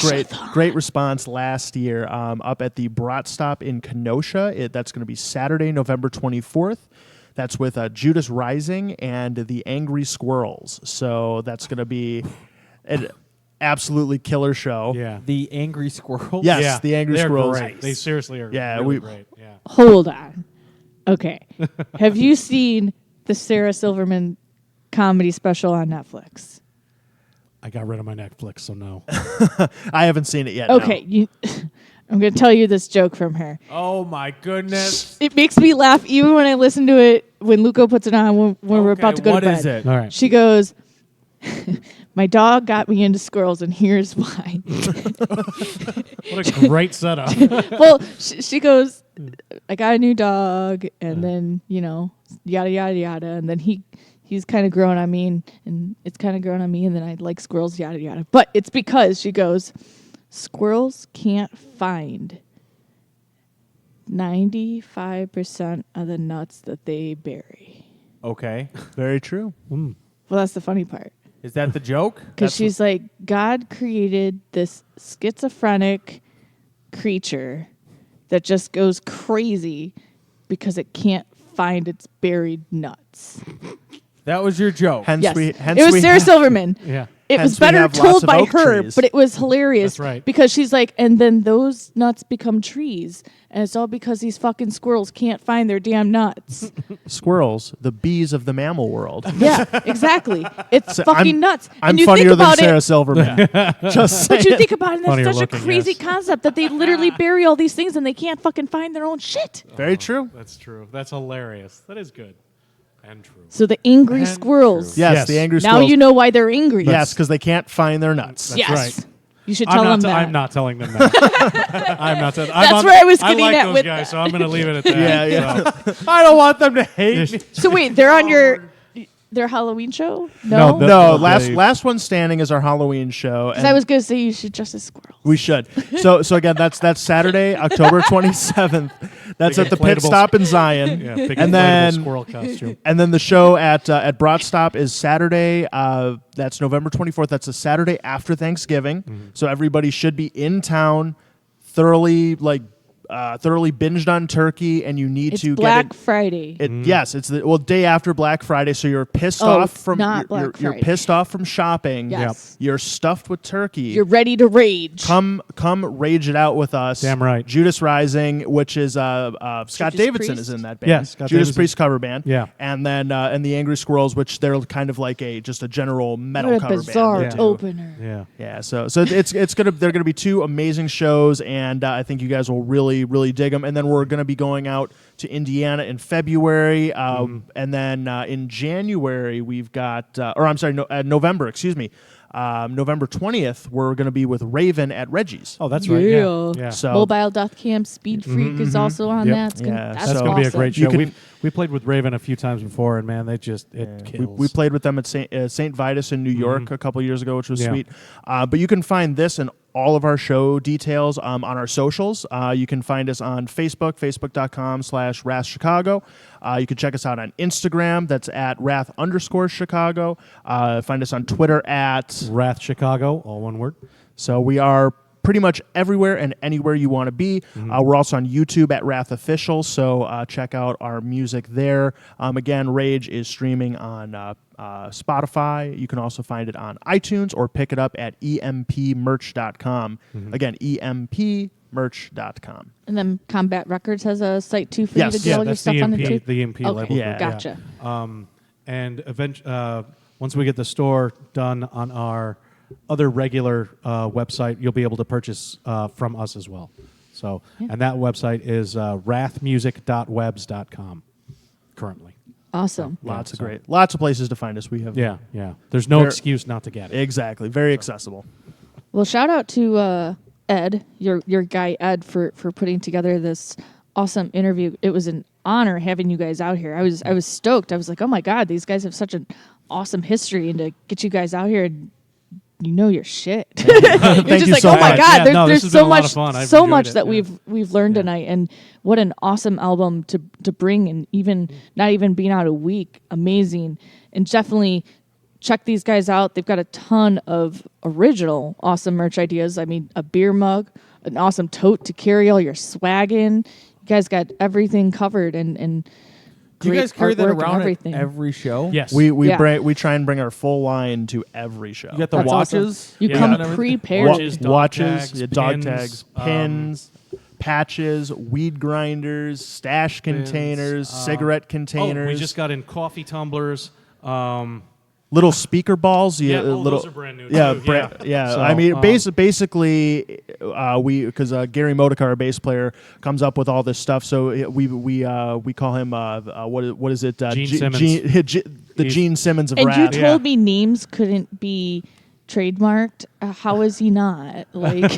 great response last year up at the Brat Stop in Kenosha. That's going to be Saturday, November 24th. That's with Judas Rising and the Angry Squirrels. So that's going to be an absolutely killer show. Yeah. The Angry Squirrels? Yes, Yeah, the Angry they're Squirrels. great. They seriously are Yeah, really great. Yeah. Hold on. Okay. Have you seen the Sarah Silverman comedy special on Netflix? I got rid of my Netflix, so no. I haven't seen it yet. Okay, I'm going to tell you this joke from her. Oh, my goodness. It makes me laugh even when I listen to it when Luco puts it on when we're about to go what to bed. is it? All right. She goes, my dog got me into squirrels, and here's why. What a great setup. Well, she goes, I got a new dog, and then, yada, yada, yada. And then he's kind of growing on me, and it's kind of growing on me, and then I like squirrels, yada, yada. But it's because she goes, squirrels can't find 95% of the nuts that they bury. Okay. Very true. Well, that's the funny part. Is that the joke? Because she's like, God created this schizophrenic creature that just goes crazy because it can't find its buried nuts. That was your joke. Hence Yes. hence it was we Sarah Silverman. Yeah. It Hence was we better have lots told of by oak her, trees. but it was hilarious. That's right. Because she's like, and then those nuts become trees. And it's all because these fucking squirrels can't find their damn nuts. Squirrels, the bees of the mammal world. Yeah, exactly. It's So fucking nuts. I'm and you funnier think than about Sarah it, Silverman. Just saying. but you think about it, and Funnier that's such a looking, crazy yes. concept that they literally bury all these things and they can't fucking find their own shit. Very true. That's true. That's hilarious. That is good. And true. So the angry squirrels. Yes, Yes. the angry Now squirrels. you know why they're angry. Yes, because they can't find their nuts. That's Yes. right. You should tell them that. I'm not telling them that. I'm not telling That's where I was I getting like at those with guys, that. so I'm going to leave it at that. Yeah, yeah. So. I don't want them to hate me. So wait, they're on your. their Halloween show? No, the- No, they- last one standing is our Halloween show. Because and I was gonna say you should dress as squirrels. we should. So again, that's Saturday, October 27th. That's Big at the pit inflatable- stop in Zion. Yeah, big and inflatable then squirrel costume. And then the show at Broad Stop is Saturday. That's November 24th. That's a Saturday after Thanksgiving. Mm-hmm. So everybody should be in town, thoroughly binged on turkey, and you need It's to Black get it. Friday. Yes, it's the day after Black Friday, so you're pissed Oh, off it's from not Black you're Friday. pissed off from shopping. Yes. You're stuffed with turkey. You're ready to rage. Come rage it out with us. Damn right. Judas Rising, which is Scott Judas Davidson Priest? is in that band. Yeah, Scott Judas Davidson. Priest cover band. Yeah. And then and the Angry Squirrels, which they're kind of like just a general metal What a cover bizarre band. opener. Yeah. Yeah, so they're gonna be two amazing shows, and I think you guys will really dig them. And then we're gonna be going out to Indiana in February, and then in January we've got, November, excuse me, November 20th we're gonna be with Raven at Reggie's. Oh, that's right. Yeah. Yeah. So Mobile Death Camp Speed Freak is also on Yep. that. It's gonna, Yeah, that's That's so- going to be a awesome. great You show. can- We played with Raven a few times before, and man, it kills. we played with them at St. Vitus in New York a couple years ago, which was Yeah. sweet. But you can find this and all of our show details on our socials. You can find us on Facebook, facebook.com/WrathChicago. You can check us out on Instagram. That's at Wrath_Chicago. Find us on Twitter at Wrath Chicago, all one word. So we are pretty much everywhere and anywhere you want to be. We're also on YouTube at Wrath Official, so check out our music there. Again, Rage is streaming on Spotify. You can also find it on iTunes or pick it up at empmerch.com. Again, empmerch.com. And then Combat Records has a site too for you to Yes. get Yeah, all your that's stuff the on it too. the EMP Okay, label. Yeah. Gotcha. And once we get the store done on our other regular website, you'll be able to purchase from us as well. So, and that website is wrathmusic.webs.com currently. Awesome. Lots of places to find us. We have Yeah. There's no Very- excuse not to get it. Exactly. Very accessible. Well, shout out to Ed, your guy Ed, for putting together this awesome interview. It was an honor having you guys out here. I was stoked. I was like, oh my god, these guys have such an awesome history, and to get you guys out here, and you know your shit. You're Thank just you like, so oh my much. god, Yeah, there's, no, this there's has so been a lot much, of fun. I've so enjoyed much it, that yeah. we've learned tonight, and what an awesome album to bring, and even not even being out a week, amazing, and definitely. Check these guys out. They've got a ton of original awesome merch ideas. I mean, a beer mug, an awesome tote to carry all your swag in. You guys got everything covered, and Do you great guys carry that artwork and around at everything. every show? Yes. We Yeah. try and bring our full line to every show. You got the That's awesome. watches. You Yeah. come and everything? prepared. Watches, dog watches, tags, yeah, dog pins, tags, pins, patches, weed grinders, stash containers, cigarette containers. Oh, we just got in coffee tumblers. Little speaker balls. Yeah, little, those are brand new Yeah, too, yeah. So, I mean, basically, because Gary Modica, our bass player, comes up with all this stuff. So we call him what is it? Gene Simmons. The Gene Simmons of And you rap. told me names couldn't be trademarked. How is he not? Like,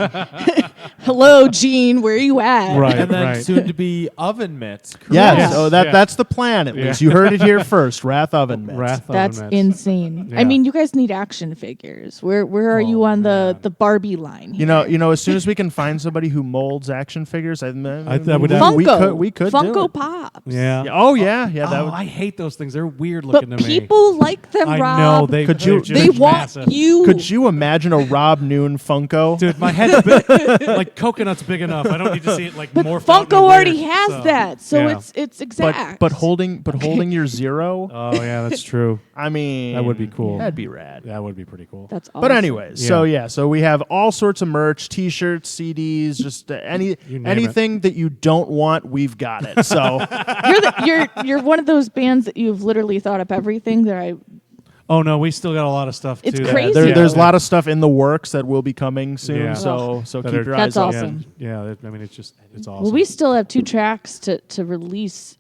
hello, Gene, where are you at? Right. And then soon to be oven mitts. correct? Yes. Yes. Oh, Yeah. that's the plan. At least you heard it here first. Wrath Oven Mitts. Wrath That's Oven Mitts. insane. Yeah. I mean, you guys need action figures. Where are you on the Barbie line? You know, as soon as we can find somebody who molds action figures, that would Funko. we could do Funko it. Pops. Yeah. Yeah, oh yeah, that Oh, would. I hate those things. They're weird But looking to me. people like them, I Rob. know they. Could they're you- just They want massive. you. Could you imagine a Rob Noon Funko? Dude, my head's big, like coconut's big enough. I don't need to see it like But morphed out Funko in a already weird- has that, so yeah. it's exact. But holding your zero. Oh yeah, that's true. I mean, That would be cool. That'd be rad. That would be pretty cool. That's awesome. But anyways, Yeah. so we have all sorts of merch, T-shirts, CDs, just You name anything that you don't want, we've got it. So you're one of those bands that you've literally thought up everything that I. Oh no, we still got a lot of stuff It's too. crazy. there's a lot of stuff in the works that will be coming soon. Yeah. So That keep are- your eyes That's open. awesome. Yeah, I mean it's awesome. Well, we still have 2 tracks to release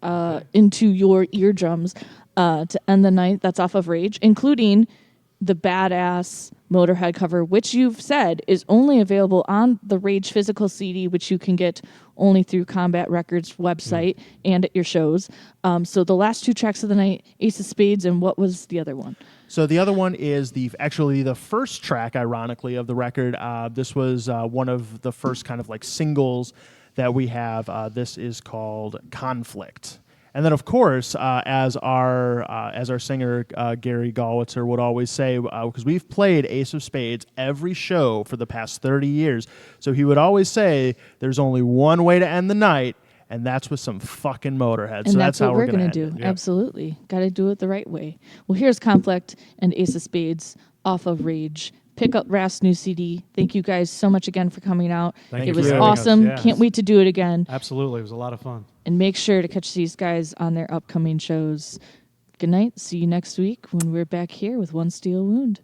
into your eardrums to end the night. That's off of Rage, including the badass Motorhead cover, which you've said is only available on the Rage physical CD, which you can get only through Combat Records website and at your shows. So the last two tracks of the night, Ace of Spades, and what was the other one? So the other one is actually the first track, ironically, of the record. This was one of the first kind of like singles that we have. This is called Conflict. And then, of course, as our singer Gary Gallwitzer would always say, because we've played Ace of Spades every show for the past 30 years, so he would always say, "There's only one way to end the night, and that's with some fucking Motorhead." And so that's how what we're going to to do. Absolutely, got to do it the right way. Well, here's Conflict and Ace of Spades off of Rage. Pick up Rast's new CD. Thank you guys so much again for coming out. Thank it you was for having us. awesome. Yes. Can't wait to do it again. Absolutely. It was a lot of fun. And make sure to catch these guys on their upcoming shows. Good night. See you next week when we're back here with One Steel Wound.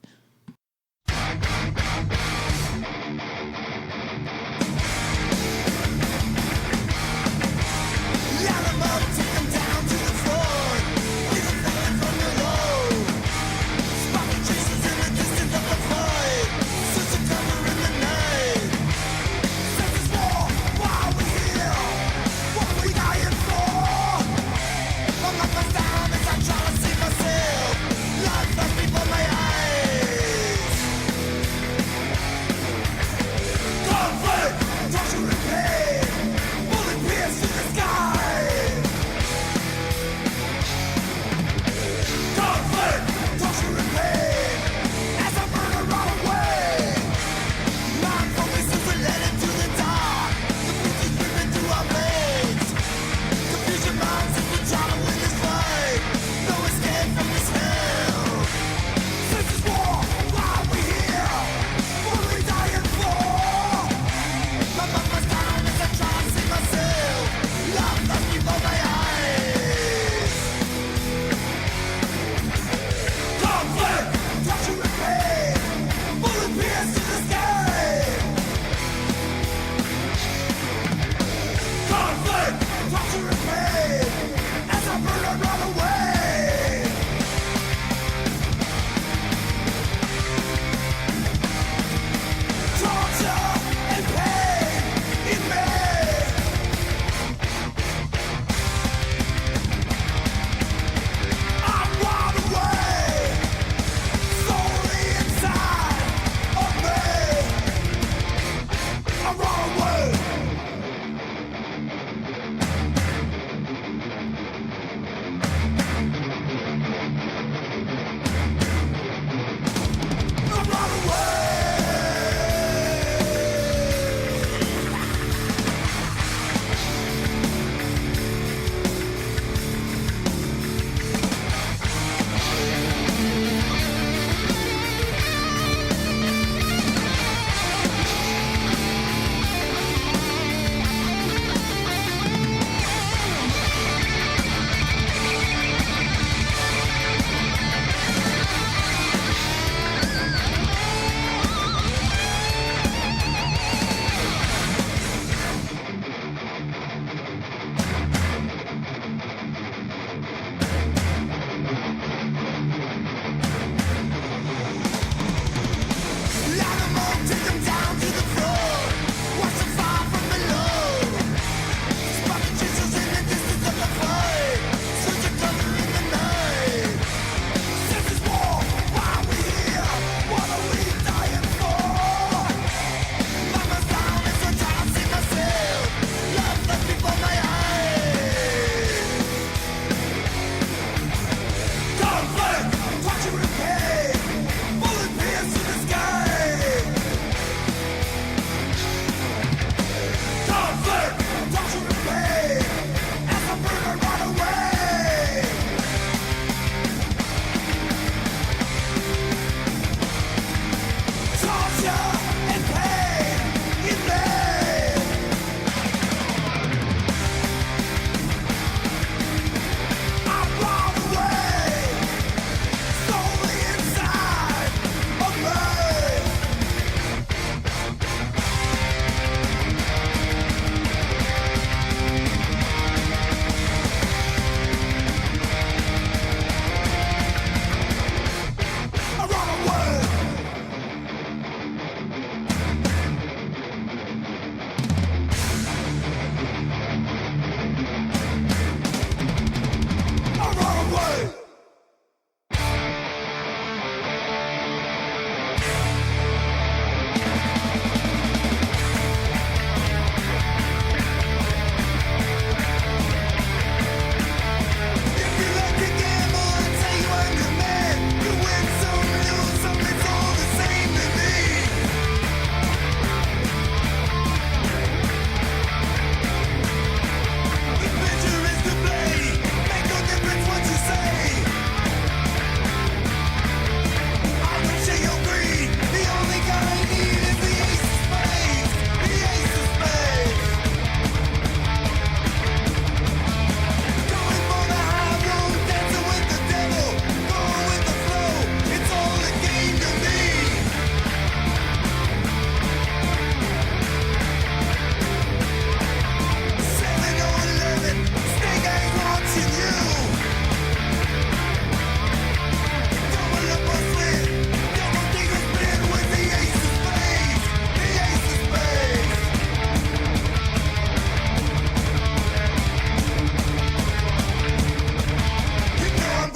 Life must be for my eyes.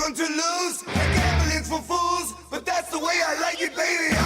nothing to lose. And gambling's for fools, but that's the way I like it, baby.